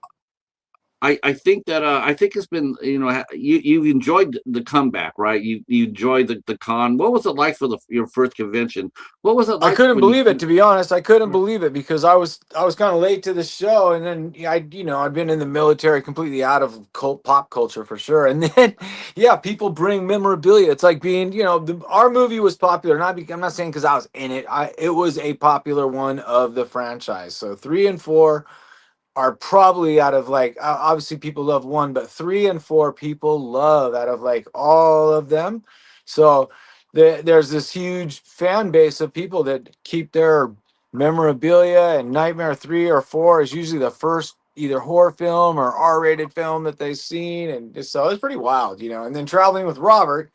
I think that I think it's been you've enjoyed the comeback, right? You enjoyed the con. What was it like for your first convention? What was it I like couldn't when you? believe it, to be honest. I couldn't believe it because I was kind of late to the show, and then I'd been in the military, completely out of pop culture for sure. And then yeah, people bring memorabilia. It's like being our movie was popular. I'm not saying because I was in it. It was a popular one of the franchise. So 3 and 4 are probably out of like obviously people love 1, but 3 and 4 people love out of like all of them. So there's this huge fan base of people that keep their memorabilia, and Nightmare 3 or 4 is usually the first either horror film or R-rated film that they've seen, and so it's pretty wild. And then traveling with Robert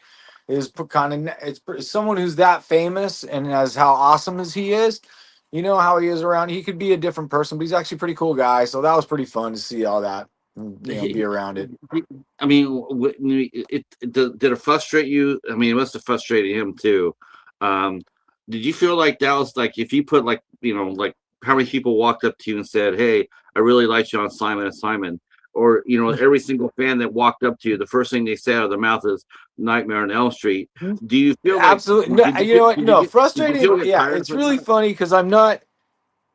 is kind of it's someone who's that famous and as how awesome as he is. you know how he is around. He could be a different person, but he's actually a pretty cool guy. So that was pretty fun to see all that, and, be around it. I mean, did it frustrate you? I mean, it must have frustrated him too. Um, did you feel like that was like if you put like like how many people walked up to you and said, "Hey, I really liked you on Simon and Simon," or every single fan that walked up to you, the first thing they say out of their mouth is "Nightmare on Elm Street." Do you feel like Absolutely. No, you know what? No, frustrating. Yeah, it's really funny because I'm not.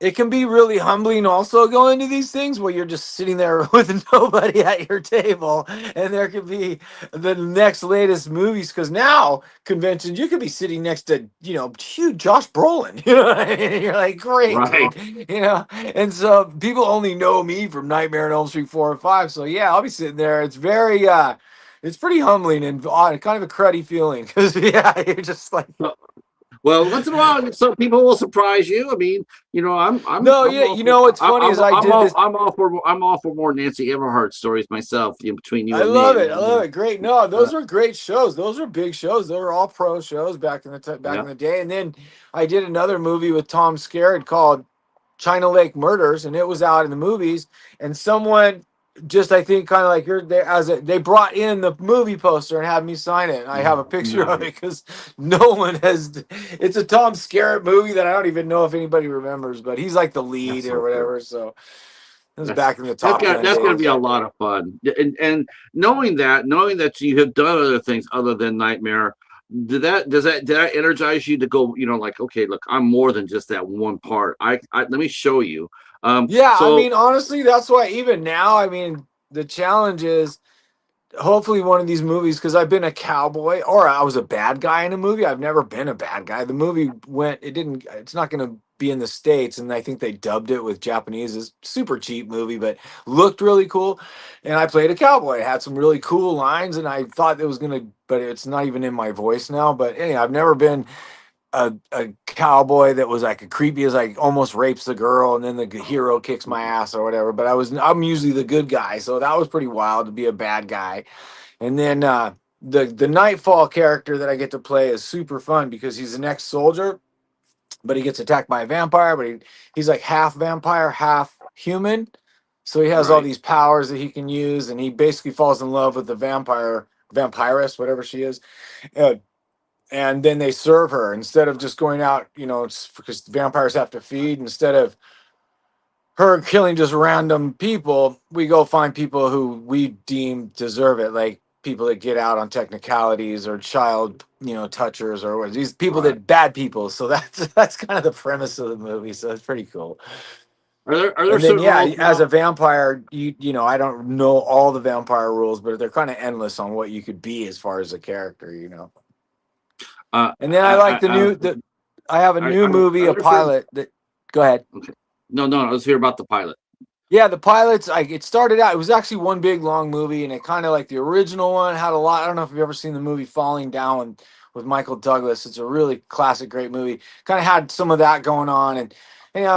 It can be really humbling also going to these things where you're just sitting there with nobody at your table, and there could be the next latest movies. Because now conventions, you could be sitting next to huge Josh Brolin. You know what I mean? You're like, great, right? And so people only know me from Nightmare on Elm Street 4 and 5. So yeah, I'll be sitting there. It's very it's pretty humbling and odd, kind of a cruddy feeling because you're just like. Well, once in a while, some people will surprise you. I mean, I'm no, I'm yeah. all You know what's funny is I did this. I'm all for more Nancy Everhart stories myself. Between you I and love me, it. I love it. Great. No, those were great shows. Those were big shows. They were all pro shows back in the day. And then I did another movie with Tom Skerritt called China Lake Murders, and it was out in the movies. And someone just, I think, kind of like you're there they brought in the movie poster and had me sign it. And I have a picture of it because no one has. It's a Tom Skerritt movie that I don't even know if anybody remembers, but he's like the lead or whatever. So it was back in the top 10 that's going to days. be a lot of fun. And knowing that you have done other things other than Nightmare, did that energize you to go? Like, okay, look, I'm more than just that one part. I let me show you. Yeah, I mean, honestly, that's why even now, I mean, the challenge is hopefully one of these movies, because I've been a cowboy or I was a bad guy in a movie. I've never been a bad guy. The movie it's not going to be in the States, and I think they dubbed it with Japanese. It's super cheap movie, but looked really cool. And I played a cowboy. It had some really cool lines, and I thought it was going to, but it's not even in my voice now. But anyway, I've never been a cowboy that was like a creepy as like almost rapes the girl and then the hero kicks my ass or whatever. But I'm usually the good guy, so that was pretty wild to be a bad guy. And then the Nightfall character that I get to play is super fun because he's an ex-soldier, but he gets attacked by a vampire, but he's like half vampire, half human. So he has all these powers that he can use, and he basically falls in love with the vampiress, whatever she is. And then they serve her instead of just going out, it's because vampires have to feed. Instead of her killing just random people, we go find people who we deem deserve it, like people that get out on technicalities or child, touchers or these people that bad people. So that's kind of the premise of the movie. So it's pretty cool. Are there And then certain as a vampire, I don't know all the vampire rules, but they're kind of endless on what you could be as far as a character, And then I like I have a new movie, a pilot that. Go ahead. Okay. No, let's hear about the pilot. Yeah, the pilots. It started out. It was actually one big long movie, and it kind of like the original one had a lot. I don't know if you've ever seen the movie Falling Down with Michael Douglas. It's a really classic, great movie. Kind of had some of that going on, and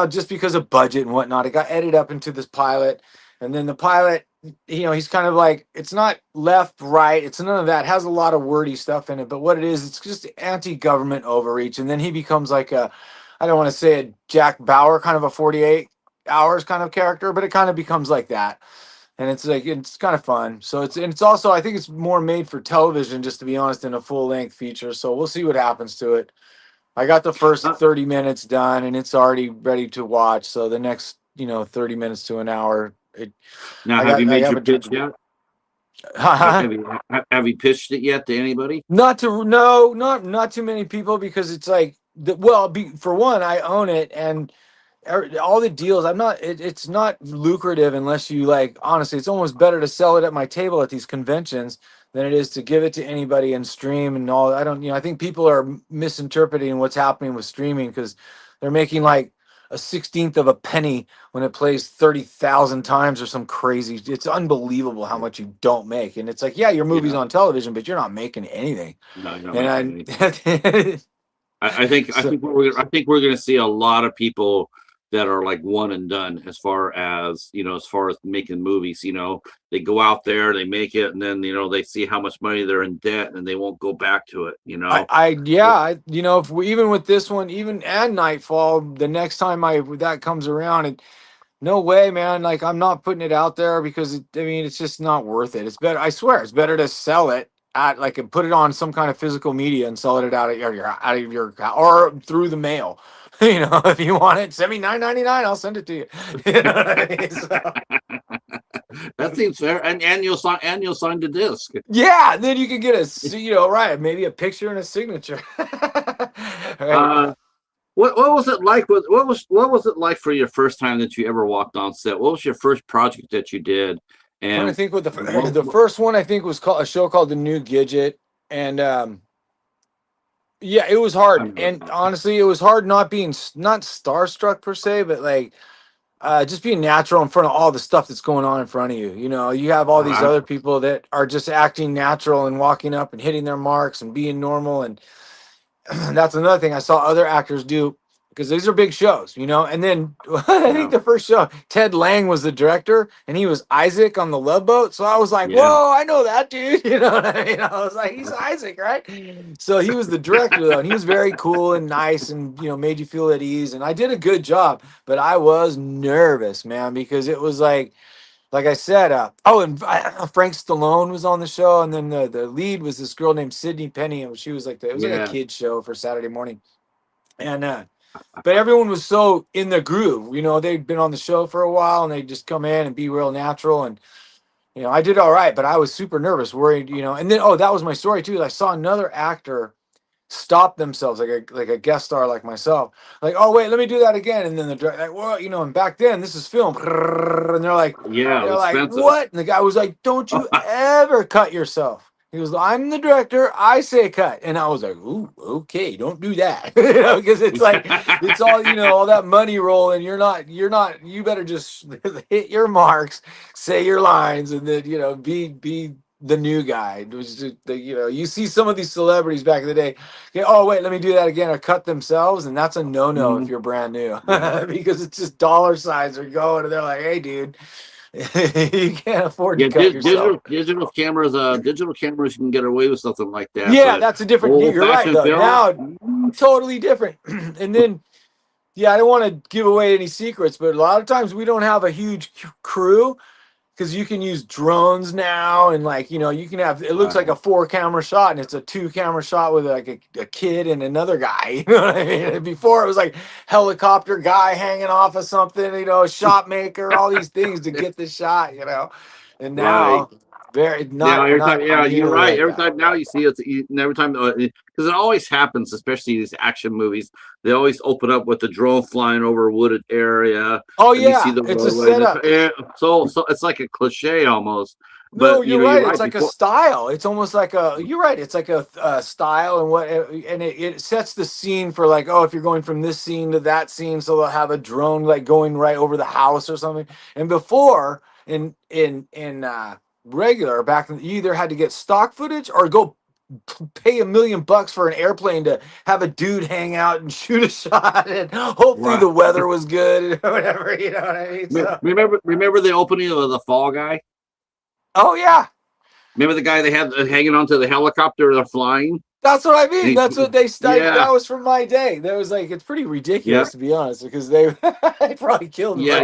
just because of budget and whatnot, it got edited up into this pilot, and then the pilot. He's kind of like, it's not left, right. It's none of that. It has a lot of wordy stuff in it. But what it is, it's just anti-government overreach. And then he becomes like I don't want to say a Jack Bauer kind of a 48 hours kind of character, but it kind of becomes like that. And it's like, it's kind of fun. So it's also, I think it's more made for television, just to be honest, than a full length feature. So we'll see what happens to it. I got the first 30 minutes done and it's already ready to watch. So the next, 30 minutes to an hour. Have you made your pitch yet? Have you pitched it yet to anybody? Not too many people, because it's like, for one, I own it, and all the deals, it's not lucrative unless you honestly, it's almost better to sell it at my table at these conventions than it is to give it to anybody and stream and all. I think people are misinterpreting what's happening with streaming, because they're making like a 16th of a penny when it plays 30,000 times or some crazy. It's unbelievable how much you don't make. And it's like, yeah, your movie's on television, but you're not making anything. No, you're not making anything. I think we're going to see a lot of people that are like one and done as far as making movies. They go out there, they make it, and then they see how much money they're in debt, and they won't go back to it. If we, even with this one, even and Nightfall, the next time that comes around, and no way, man. Like, I'm not putting it out there because it's just not worth it. It's better. I swear, it's better to sell it at like and put it on some kind of physical media and sell it out of your or through the mail. If you want it, send me $9.99. I'll send it to you. You know what I mean? So, that seems fair. And you'll sign the disc. yeah, then you can get right, maybe a picture and a signature. Right. What was it like? What was it like for your first time that you ever walked on set? What was your first project that you did? I'm trying to And think what the first one I think was called a show called The New Gidget, and yeah, it was hard. And honestly, it was hard not starstruck per se, but like just being natural in front of all the stuff that's going on in front of you. You have all these other people that are just acting natural and walking up and hitting their marks and being normal, and that's another thing I saw other actors do, because these are big shows, And then I think the first show, Ted Lang was the director, and he was Isaac on the Love Boat. So I was like, whoa, I know that dude. You know what I mean? I was like, he's Isaac, right? So he was the director though, and he was very cool and nice, and made you feel at ease. And I did a good job, but I was nervous, man, because it was like I said, and Frank Stallone was on the show, and then the lead was this girl named Sydney Penny, and she was like it was like a kid show for Saturday morning, and but everyone was so in the groove, they'd been on the show for a while, and they'd just come in and be real natural, and I did all right, but I was super nervous, worried, and then that was my story too. I saw another actor stop themselves, like a guest star like myself, like, oh wait, let me do that again, and then the director, like, well, and back then this is film, and they're like what, and the guy was like, don't you ever cut yourself. He was, I'm the director, I say cut. And I was like, ooh, okay, don't do that. Because it's like it's all all that money roll, and you're not you better just hit your marks, say your lines, and then be the new guy. It was just, you see some of these celebrities back in the day. Okay, oh wait, let me do that again, or cut themselves, and that's a no-no if you're brand new, because it's just dollar signs are going, and they're like, hey, dude, you can't afford to cut yourself. Digital cameras you can get away with something like that. Yeah, that's a different. You're right though. Now, totally different. And then, I don't want to give away any secrets, but a lot of times we don't have a huge crew, because you can use drones now, and you can have, it looks like a 4-camera shot, and it's a 2-camera shot with like a kid and another guy. You know what I mean? Before it was like helicopter guy hanging off of something, a shot maker, all these things to get the shot, and now very not. Every time, you're right. Like every that. time now you see it, every time, because it always happens, especially these action movies. They always open up with the drone flying over a wooded area. Oh yeah, it's a setup. So it's like a cliche almost. No, you're right. It's like a style. It's almost like you're right. It's like a style, and it sets the scene for like, oh, if you're going from this scene to that scene, so they'll have a drone like going right over the house or something. And before in regular back then, you either had to get stock footage or go pay $1 million for an airplane to have a dude hang out and shoot a shot, and hopefully the weather was good or whatever. You know what I mean? So, remember the opening of The Fall Guy? Oh yeah. Remember the guy they had hanging onto the helicopter they're flying? That's what I mean. That's what they started. Yeah. That was from my day. That was like, it's pretty ridiculous to be honest, because they probably killed them. Yeah,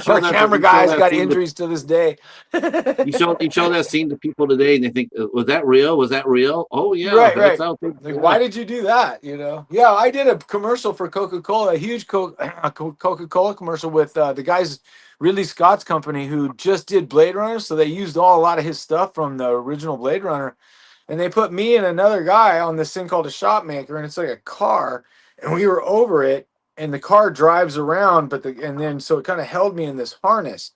our camera guys got injuries to this day. you show that scene to people today, and they think, was that real? Was that real? Oh yeah, right. Like, why did you do that? Yeah, I did a commercial for Coca-Cola, a huge Coca-Cola commercial with the guys, Ridley Scott's company, who just did Blade Runner, so they used a lot of his stuff from the original Blade Runner. And they put me and another guy on this thing called a shot maker, and it's like a car, and we were over it, and the car drives around, so it kind of held me in this harness,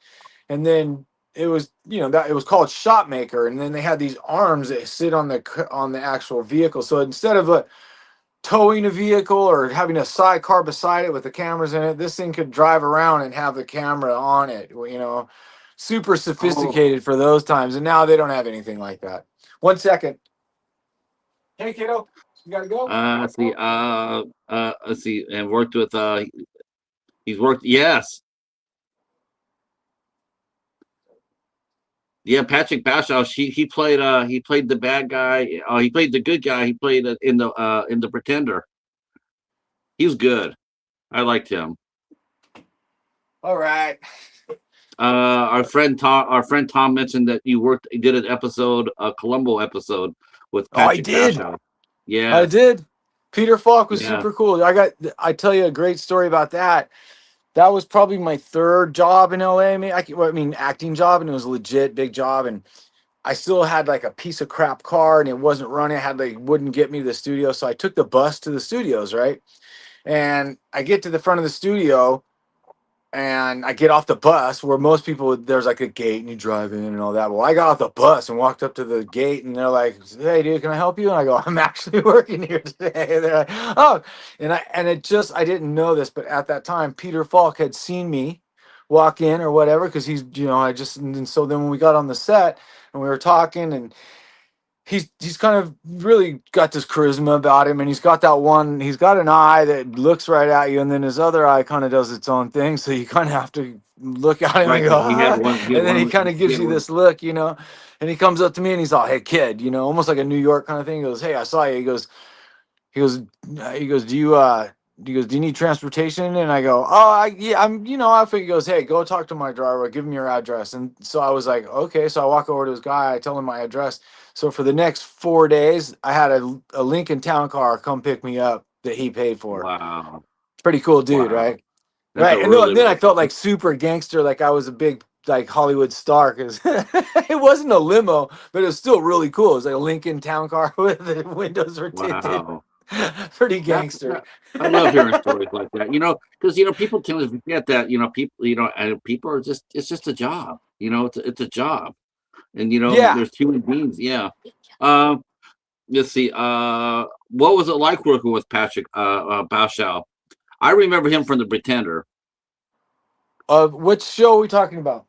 and then it was, that it was called shot maker, and then they had these arms that sit on the actual vehicle, so instead of towing a vehicle or having a sidecar beside it with the cameras in it, this thing could drive around and have the camera on it, super sophisticated for those times, and now they don't have anything like that. 1 second. Hey, kiddo, you gotta go. Let's see. And worked with He's worked. Yes. Yeah, Patrick Bachow. He played the bad guy. He played the good guy. He played in the Pretender. He was good. I liked him. All right. Our friend Tom mentioned that you did an episode, a Columbo episode with Oh, I Patrick did. Bachow. I Yes. did. Peter Falk was Yeah. super cool. I tell you a great story about that. That was probably my third job in LA. I mean, acting job, and it was a legit big job. And I still had like a piece of crap car, and it wasn't running. I had like wouldn't get me to the studio, so I took the bus to the studios, right? And I get to the front of the studio, and I get off the bus where most people there's like a gate and you drive in and all that. Well, I got off the bus and walked up to the gate and they're like, "Hey, dude, can I help you?" And I go, "I'm actually working here today." And they're like, "Oh," I didn't know this, but at that time, Peter Falk had seen me walk in or whatever because he's and so then when we got on the set and we were talking and he's kind of really got this charisma about him, and he's got an eye that looks right at you, and then his other eye kind of does its own thing, so you kind of have to look at him Right. and go, He had "Ah," one. and then he kind of gives you this look, and he comes up to me and he's all, "Hey kid," almost like a New York kind of thing. He goes, "Hey, I saw you." He goes, "Do you do you need transportation?" And I go, "Oh, yeah, I think." He goes, "Hey, go talk to my driver, give him your address." And so I was like, "Okay." So I walk over to this guy, I tell him my address. So for the next 4 days, I had a Lincoln Town Car come pick me up that he paid for. Wow. Pretty cool dude, Wow. right? That's a Right. And then, really, and then I really felt like super gangster, like I was a big like Hollywood star because it wasn't a limo, but it was still really cool. It was like a Lincoln Town Car with the windows were tinted. wow. Pretty That's gangster. I love hearing stories like that. Because people tend to forget that people and people are just it's just a job. It's a job, and Yeah. there's human beings. Yeah. Um. Let's see. What was it like working with Patrick Bachow? I remember him from The Pretender, Which show are we talking about?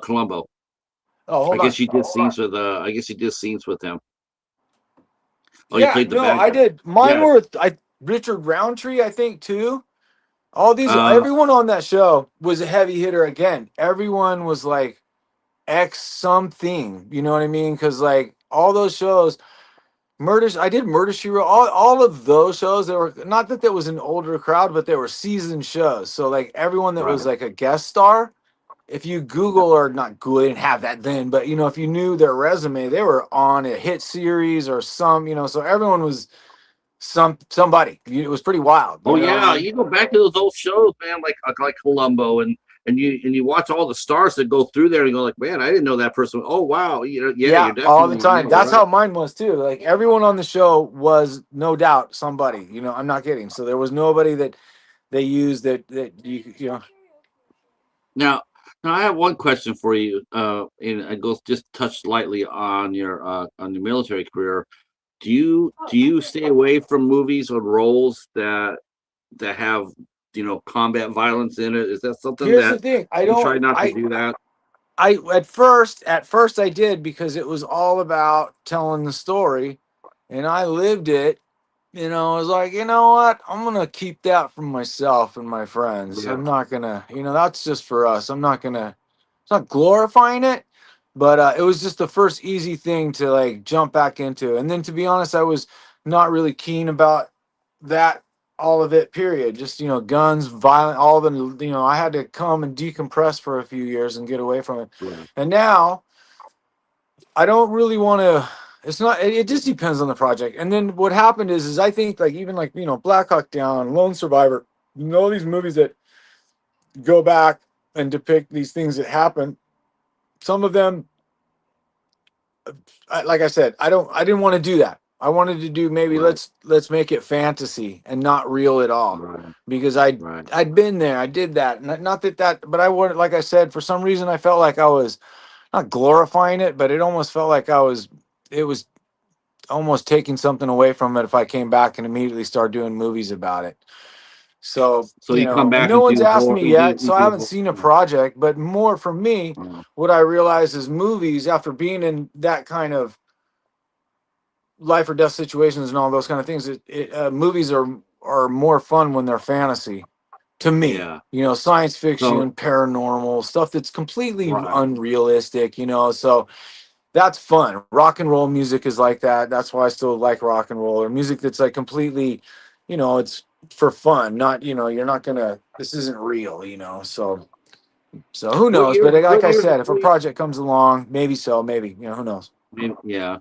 Columbo. Oh, I hold on. guess you did scenes with. I guess you did scenes with him. Oh, you Yeah, played the no, bad I guy. did. Mine Yeah. were Richard Roundtree, I think, too. Uh. Everyone on that show was a heavy hitter again. Everyone was like X something, you know what I mean? Because like all those shows, I did Murder She Wrote, all of those shows. They were not that there was an older crowd, but they were seasoned shows. So like everyone that was Right. like a guest star, if you Google or not Google, they didn't have that then, but if you knew their resume, they were on a hit series or so everyone was somebody. It was pretty wild. Oh You know what I yeah, mean? you go back to those old shows, man, like Columbo, and you watch all the stars that go through there, and you go like, man, I didn't know that person. Oh wow, yeah, Yeah, you're all the definitely time. That's right. how mine was too. Like everyone on the show was no doubt somebody. I'm not kidding. So there was nobody that they used that you. Now, now I have one question for you, and it goes just touch lightly on your military career. Do you stay away from movies or roles that have combat violence in it? Is that something Here's the that thing. you try not to do that? I at first I did because it was all about telling the story, and I lived it. I was like, you know what? I'm gonna keep that for myself and my friends. Yeah. I'm not gonna, that's just for us. I'm not gonna. It's not glorifying it, but it was just the first easy thing to like jump back into. And then to be honest, I was not really keen about that all of it. Period. Just guns, violent, all the I had to come and decompress for a few years and get away from it. Right. And now I don't really want to. It's not. It just depends on the project. And then what happened is I think like even like Black Hawk Down, Lone Survivor, all these movies that go back and depict these things that happen. Some of them, like I said, I didn't want to do that. I wanted to do maybe Right. let's make it fantasy and not real at all, Right. because Right. I'd been there. I did that. Not that, but I wanted, like I said, for some reason I felt like I was not glorifying it, but it almost felt like it was almost taking something away from it if I came back and immediately started doing movies about it. So, So you come and back no and one's do asked horror. me You do yet, you so I do haven't horror. seen a project, but more for me, Oh, what I realized is movies, after being in that kind of life or death situations and all those kind of things, movies are more fun when they're fantasy. to me. Yeah. You know, science fiction, So paranormal stuff that's completely right. unrealistic. You know, so that's fun. Rock and roll music is like that. That's why I still like rock and roll, or music that's like completely, you know, it's for fun. Not, you know, you're not gonna. This isn't real. You know, so who What knows? year? But like What I year? said, if a project comes along, maybe so, maybe, you know, who knows? Yeah.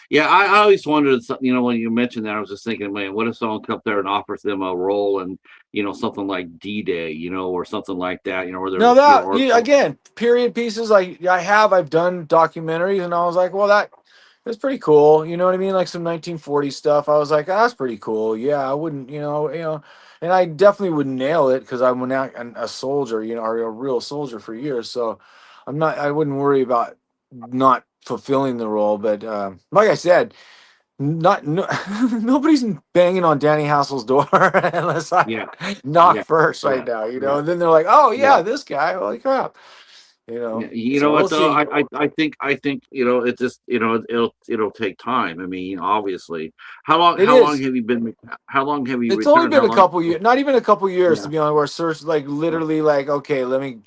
Yeah, I always wondered, you know, when you mentioned that, I was just thinking, man, what if someone comes up there and offers them a role and, you know, something like D-Day, you know, or something like that, you know, where they're, No, you know, that you, again, period pieces. Like I've done documentaries, and I was like, well, that's pretty cool. You know what I mean? Like some 1940 stuff. I was like, "Ah, that's pretty cool. Yeah, I wouldn't, and I definitely wouldn't nail it because I'm a soldier, you know, or a real soldier for years. So I wouldn't worry about not fulfilling the role. But like I said, not no, nobody's banging on Danny Hassel's door unless I yeah, knock yeah, first right right, now, you know. right, And then they're like, "Oh yeah. yeah, this guy, holy crap," you Yeah, know. you know So what we'll though? see. I think you know it just you know it'll take time. I mean, obviously, It how long is. have you been? How long have you It's only returned? been How a long? couple years, not even a couple years to Yeah, be honest. Where search like literally like, okay, let me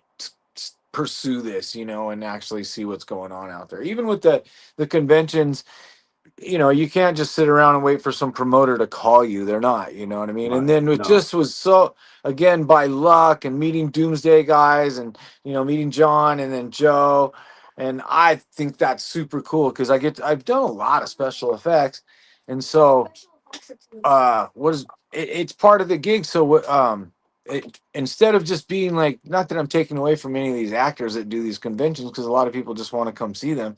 pursue this, you know, and actually see what's going on out there. Even with the conventions, you know, you can't just sit around and wait for some promoter to call you. They're not, you know what I mean? And right. then it No, just was so, again, by luck and meeting Doomsday guys and, you know, meeting John and then Joe. And I think that's super cool because I've done a lot of special effects. And so, it's part of the gig. So, instead of just being like, not that I'm taking away from any of these actors that do these conventions, because a lot of people just want to come see them,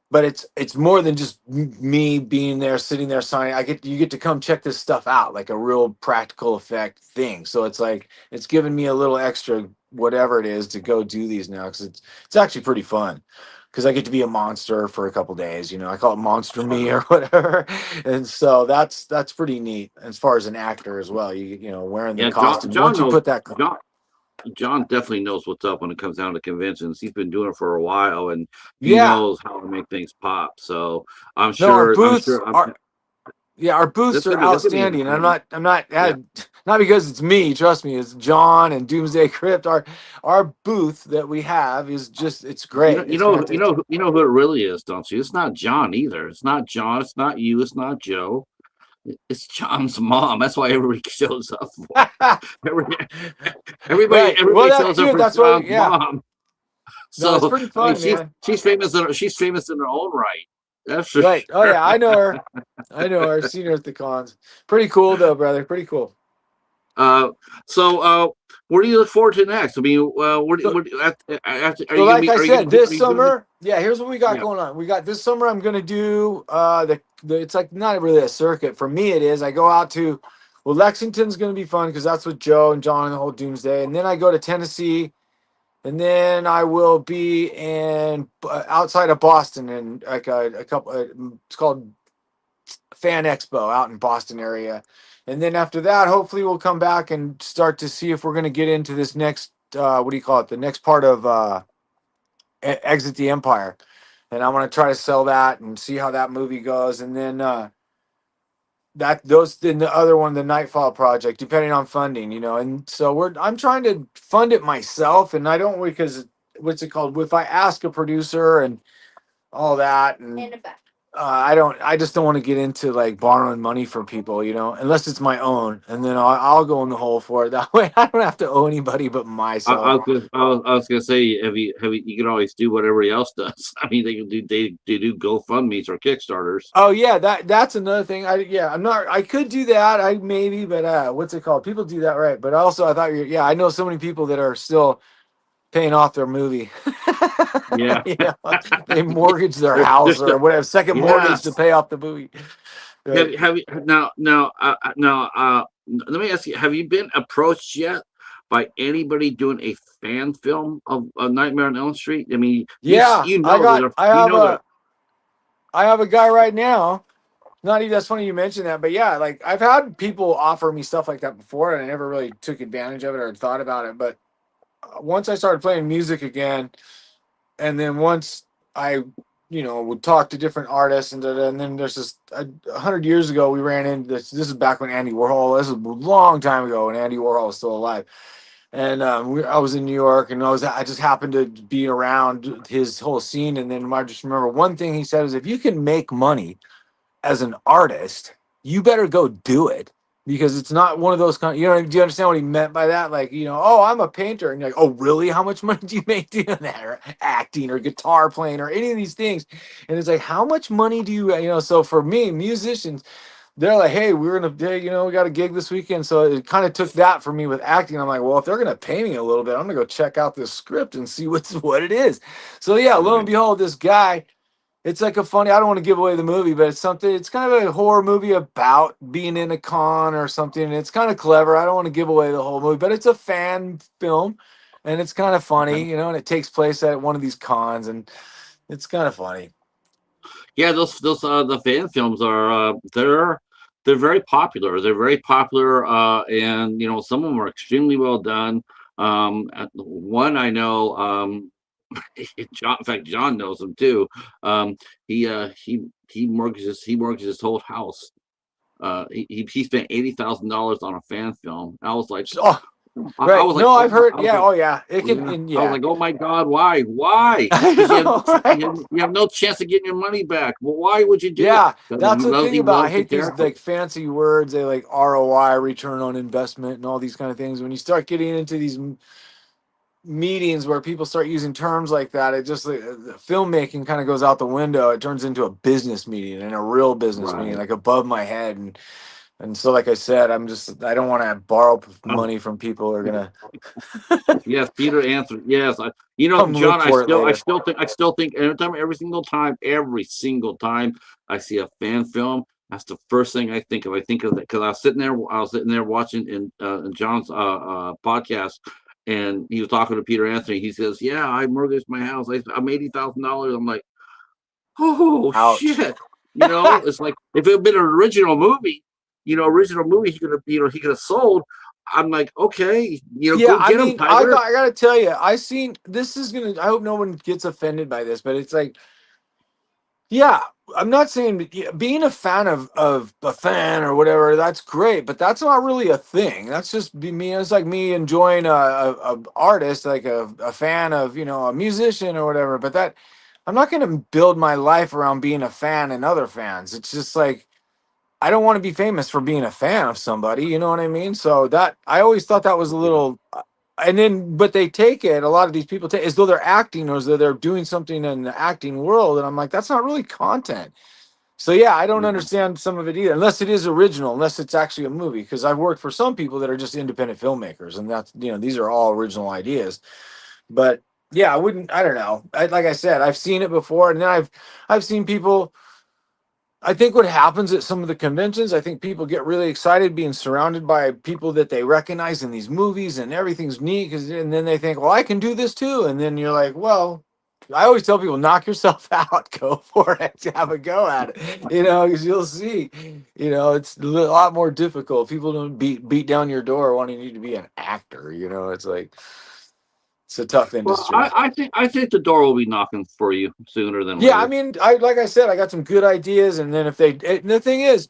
but it's more than just me being there, sitting there signing. You get to come check this stuff out, like a real practical effect thing. So it's like it's giving me a little extra whatever it is to go do these now, because it's actually pretty fun. Because I get to be a monster for a couple days, you know. I call it Monster Me or whatever, and so that's pretty neat as far as an actor as well. You know, wearing the yeah. costume. John Once you knows. put that, John John definitely knows what's up when it comes down to conventions. He's been doing it for a while, and he yeah. knows how to make things pop. So I'm No, our sure. I'm booths sure. are. Yeah, our booths are That's gonna be outstanding. entertaining. I'm not Yeah. not because it's me, trust me, it's John and Doomsday Crypt. Our booth that we have is just it's great. It's fantastic. You know who it really is, don't you? It's not John either. It's not John. It's not you. It's not Joe. It's John's mom. That's why everybody shows up for. Every, Right. Well, everybody that's shows up cute. for That's what John's yeah. mom. No, it's So pretty I mean, fun, man. she's famous in her own right. That's for Right. Oh sure. yeah, I know her. I know her. I've seen her at the cons. Pretty cool though, brother. Pretty cool. Uh, what do you look forward to next? I mean, So, are So, you gonna like be? I said, Are this you doing it? summer, yeah, here's what we got Yeah. going on. We got this summer. I'm gonna do the it's like not really a circuit for me. It is. I go out to well, Lexington's gonna be fun because that's with Joe and John and the whole Doomsday, and then I go to Tennessee, and then I will be in outside of Boston and like a couple. It's called Fan Expo out in Boston area, and then after that, hopefully we'll come back and start to see if we're gonna get into this next. What do you call it? The next part of Exit the Empire, and I want to try to sell that and see how that movie goes, and then then the other one, the Nightfall Project, depending on funding, you know. And so I'm trying to fund it myself, and I don't because what's it called? If I ask a producer and all that, and I just don't want to get into like borrowing money from people, you know, unless it's my own, and then I'll go in the hole for it. That way, I don't have to owe anybody but myself. I was gonna say, you can always do what everybody else does. I mean, they do GoFundMe's or Kickstarters. Oh yeah, that's another thing. I'm not. I could do that. I maybe, but what's it called? People do that, right? But also, I thought yeah, I know so many people that are still paying off their movie. Yeah. You know, they mortgage their They're house or still, whatever, second mortgage to yes. pay off the movie. Right. Have you let me ask you, have you been approached yet by anybody doing a fan film of Nightmare on Elm Street? I mean, Yeah, I have a guy right now. Not even that's funny you mentioned that, but yeah, like I've had people offer me stuff like that before, and I never really took advantage of it or thought about it. But once I started playing music again, and then once I would talk to different artists and then there's this 100 years ago we ran into this. This is back when Andy Warhol. This is a long time ago when Andy Warhol was still alive. And I was in New York, and I just happened to be around his whole scene. And then I just remember one thing he said is, if you can make money as an artist, you better go do it, because it's not one of those kind. Do you understand what he meant by that? Like, oh, I'm a painter, and you're like, oh, really? How much money do you make doing that, or acting, or guitar playing, or any of these things? And it's like, how much money do you? So for me, musicians, they're like, hey, we got a gig this weekend. So it kind of took that for me with acting. I'm like, well, if they're gonna pay me a little bit, I'm gonna go check out this script and see what it is. So yeah, lo and behold, this guy, it's like a funny, I don't want to give away the movie, but it's kind of a horror movie about being in a con or something. And it's kind of clever. I don't want to give away the whole movie, but it's a fan film and it's kind of funny, and it takes place at one of these cons, and it's kind of funny. Yeah, those the fan films are they're very popular. They're very popular, and some of them are extremely well done. One I know, John, in fact, John knows him too. He mortgages his whole house. He spent $80,000 on a fan film. I was like, right. I was like, I've heard. Yeah. Like, oh, yeah. It can. I was like, oh my God, why? You have no chance of getting your money back. Well, why would you do that? Yeah, that's the thing about. I hate these like fancy words. They like ROI, return on investment, and all these kind of things. When you start getting into these meetings where people start using terms like that, it just the filmmaking kind of goes out the window. It turns into a business meeting, and a real business meeting, like above my head. And so, like I said, I don't want to borrow money from people who are gonna. Yes, Peter answered. Yes, John. I still think every single time I see a fan film, that's the first thing I think of. I think of it because I was sitting there watching in John's podcast, and he was talking to Peter Anthony. He says, "Yeah, I mortgaged my house. I'm $80,000." I'm like, "Oh, ouch. Shit!" It's like if it had been an original movie. He could have sold. I'm like, okay, go get him, Tiger. I gotta tell you, I hope no one gets offended by this, but it's like, yeah, I'm not saying being a fan of a fan or whatever, that's great, but that's not really a thing. That's just me. It's like me enjoying a artist, like a fan of, a musician or whatever, but that I'm not going to build my life around being a fan and other fans. It's just like, I don't want to be famous for being a fan of somebody, you know what I mean? So that I always thought that was a little, but they take it. A lot of these people take as though they're acting or as though they're doing something in the acting world, and I'm like, that's not really content. So yeah, I don't understand some of it either, unless it is original, unless it's actually a movie. Because I've worked for some people that are just independent filmmakers, and that's these are all original ideas. But yeah, I don't know. Like I said, I've seen it before, and then I've seen people. I think what happens at some of the conventions, I think people get really excited being surrounded by people that they recognize in these movies, and everything's neat. And then they think, well, I can do this too. And then you're like, well, I always tell people, knock yourself out, go for it, have a go at it, because you'll see, it's a lot more difficult. People don't beat down your door wanting you to be an actor. It's like, it's a tough industry. Well, I think the door will be knocking for you sooner than later. Yeah, I mean, like I said, I got some good ideas, and then the thing is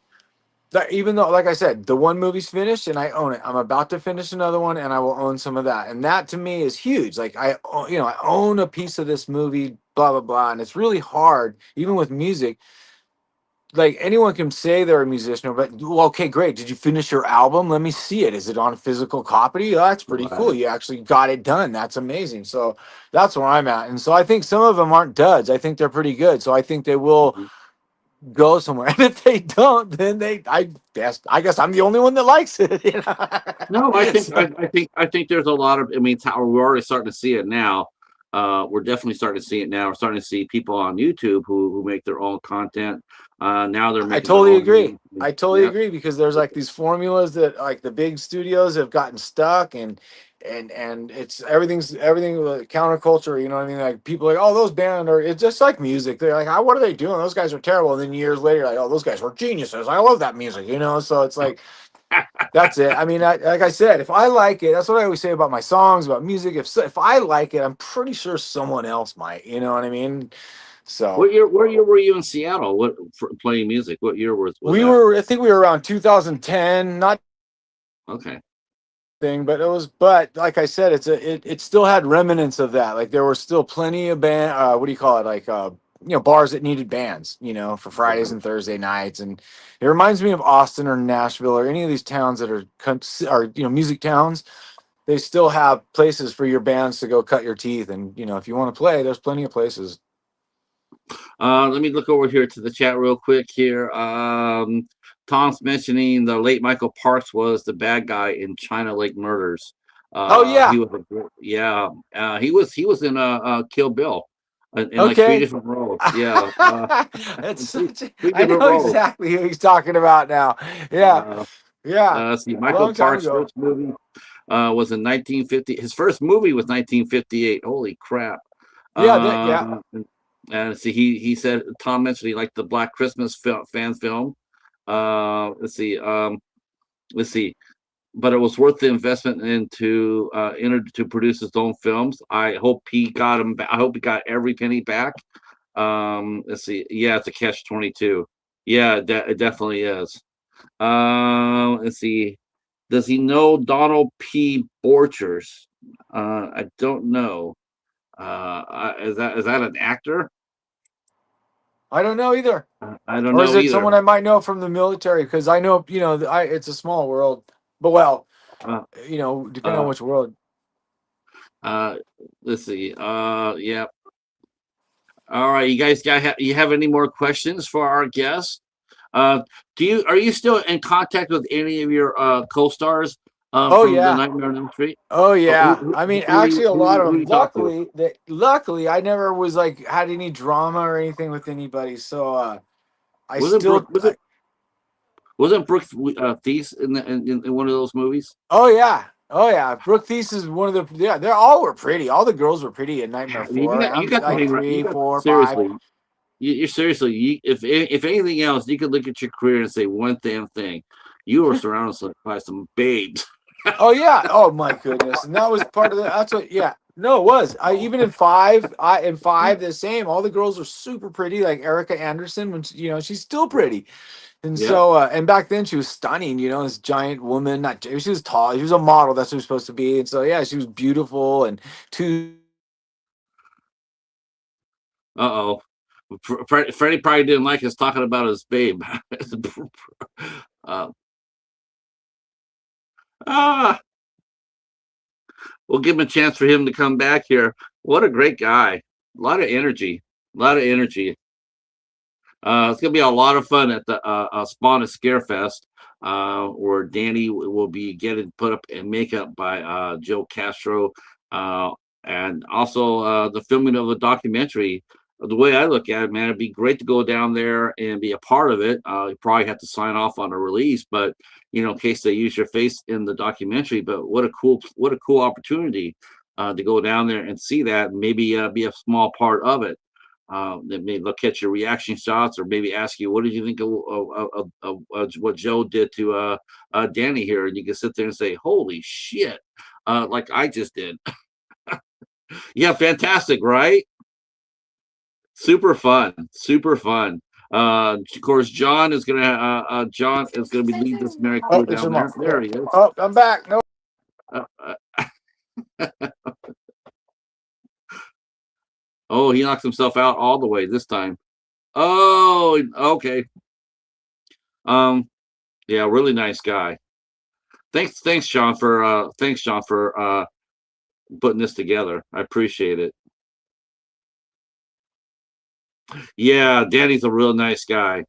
that even though, like I said, the one movie's finished and I own it, I'm about to finish another one, and I will own some of that, and that to me is huge. Like I own a piece of this movie, blah blah blah, and it's really hard, even with music. Like anyone can say they're a musician, but well, okay, great. Did you finish your album? Let me see it. Is it on a physical copy? Oh, that's pretty cool. You actually got it done. That's amazing. So that's where I'm at. And so I think some of them aren't duds. I think they're pretty good. So I think they will go somewhere. And if they don't, then I guess I'm the only one that likes it. No, I think there's a lot of. I mean, we're already starting to see it now. We're definitely starting to see it now. We're starting to see people on YouTube who make their own content. Now they're making. I totally agree. I totally agree, because there's like these formulas that like the big studios have gotten stuck, and it's everything counterculture. You know what I mean? Like people are like, oh, those bands it's just like music. They're like, what are they doing? Those guys are terrible. And then years later, like, oh, those guys were geniuses. I love that music. So it's like. That's it. I mean, like I said, if I like it, that's what I always say about my songs, about music. If I like it, I'm pretty sure someone else might. You know what I mean? So What year were you in Seattle? What for playing music? What year was we that? were, I think we were around 2010, not Okay. thing, but but like I said, it still had remnants of that. Like there were still plenty of what do you call it? Like bars that needed bands, for Fridays and Thursday nights. And it reminds me of Austin or Nashville or any of these towns that are music towns. They still have places for your bands to go cut your teeth. And if you want to play, there's plenty of places. Let me look over here to the chat real quick here. Tom's mentioning the late Michael Parks was the bad guy in China Lake Murders. Oh yeah, He was he was in Kill Bill in like okay. 3 different roles. Yeah, It's three, such a, three I different know roles. exactly who he's talking about now. Yeah, yeah. Let's see, Michael Long time Parks' ago. first movie was in 1950. His first movie was 1958. Holy crap! Yeah, yeah. And see, he said Tom mentioned he liked the Black Christmas fan film. Let's see, but it was worth the investment into to produce his own films. I hope he got him. I hope he got every penny back. Let's see, yeah, it's a catch-22. Yeah, it definitely is. Let's see, does he know Donald P. Borchers? I don't know. Is that an actor? I don't know either. I don't Or is know it either. someone I might know from the military? Because I know, it's a small world. But well, Uh, depending on which world. Let's see. Yeah. All right, you guys you have any more questions for our guest? Are you still in contact with any of your co-stars Oh from the yeah. Nightmare on Elm Street? Oh yeah. I mean, actually, a lot of Who do them. you talk to? Luckily, I never was like had any drama or anything with anybody. So I Wasn't still. Brooke wasn't Brooke Thies in one of those movies? Oh yeah. Oh yeah. Brooke Thies is one of the. Yeah, they all were pretty. All the girls were pretty in Nightmare I mean, 4. you I'm got to like hang around. 3, 4, 5. Seriously. You're seriously. If anything else, you could look at your career and say one damn thing: you were surrounded by some babes. Oh yeah. Oh my goodness. And that was part of the. That's what. Yeah. No, it was. I even in 5. In 5 the same. All the girls were super pretty. Like Erica Anderson, when she's still pretty. And Yeah. so, and back then she was stunning. This giant woman. Not she was tall. She was a model. That's what she was supposed to be. And so yeah, she was beautiful and too. Uh-oh. Freddie probably didn't like us talking about his babe. uh, we'll give him a chance for him to come back here. What a great guy. A lot of energy. A lot of energy. It's going to be a lot of fun at the Spawn Scarefest, where Danny will be getting put up in makeup by Joe Castro, and also the filming of a documentary. The way I look at it, man, it'd be great to go down there and be a part of it. You probably have to sign off on a release, but in case they use your face in the documentary. But what a cool opportunity to go down there and see that, and maybe be a small part of it. Maybe they'll catch your reaction shots, or maybe ask you, what did you think of what Joe did to Danny here? And you can sit there and say, holy shit, like I just did. Yeah, fantastic, right? Super fun, super fun. Of course, John is gonna be leading this Merry crew It's down your there. mom. There he is. Oh, I'm back. No. Uh, oh, he knocked himself out all the way this time. Oh, okay. Yeah, really nice guy. Thanks, John, for putting this together. I appreciate it. Yeah, Danny's a real nice guy.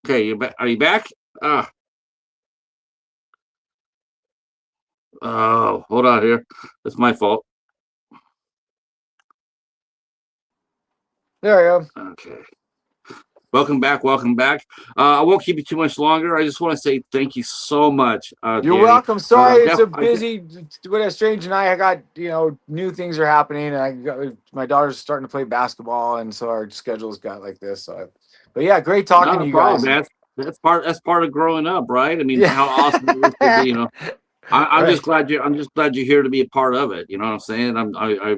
Okay, are you back? Oh, hold on here. It's my fault. There I am. Okay. Welcome back. Welcome back. I won't keep you too much longer. I just want to say thank you so much. You're Danny. welcome. Sorry, it's a I busy. With a strange and I got new things are happening, and my daughter's starting to play basketball, and so our schedules got like this. But yeah, great talking Not to a you problem, guys. man. That's part of growing up, right? I mean, Yeah. how awesome it is to be, you know. I'm Right. just glad you're here to be a part of it. You know what I'm saying?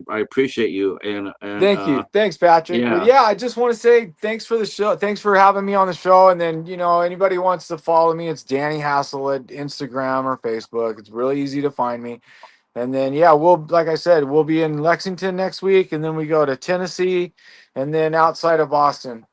I appreciate you and Thank you. Thanks, Patrick. Well, yeah. yeah, I just want to say thanks for the show. Thanks for having me on the show. And then, anybody who wants to follow me, it's Danny Hassel at Instagram or Facebook. It's really easy to find me. And then, yeah, like I said, we'll be in Lexington next week. And then we go to Tennessee and then outside of Boston.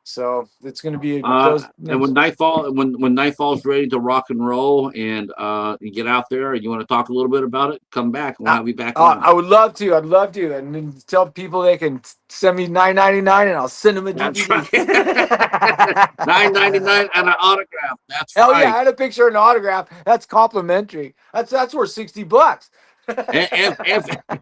So it's going to be those And next. when Nightfall's ready to rock and roll and you get out there and you want to talk a little bit about it, come back and we'll have you back on. I would love to. I'd love to. And then tell people they can send me $9.99 and I'll send them a That's DVD. right. $9.99 and an autograph. That's Hell right. yeah, I had a picture and an autograph. That's complimentary. That's worth $60. And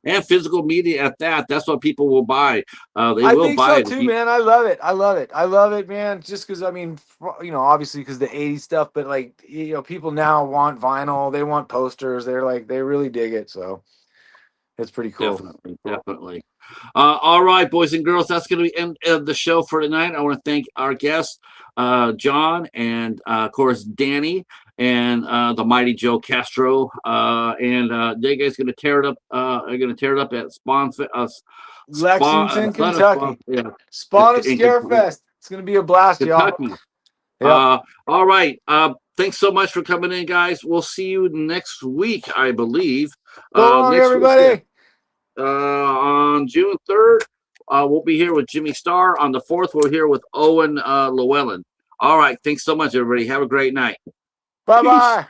and physical media at that. That's what people will buy. They I will think buy so it. too, man. I love it. I love it. I love it, man. Just because, obviously because the '80s stuff, but people now want vinyl. They want posters. They really dig it. So it's pretty cool. Definitely. All right, boys and girls, that's going to be end of the show for tonight. I want to thank our guests, John, and of course Danny, and the mighty Joe Castro. And they guys going to tear it up. Are going to tear it up at Lexington, Kentucky. Yeah, Spawn of in Scarefest. It's gonna be a blast, y'all. Kentucky. Yeah. All right. Thanks so much for coming in, guys. We'll see you next week, I believe. So long, Next everybody. Week, on June 3rd, we'll be here with Jimmy Starr. On the 4th, we're here with Owen Llewellyn. All right. Thanks so much, everybody. Have a great night. Bye-bye.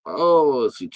Let's see.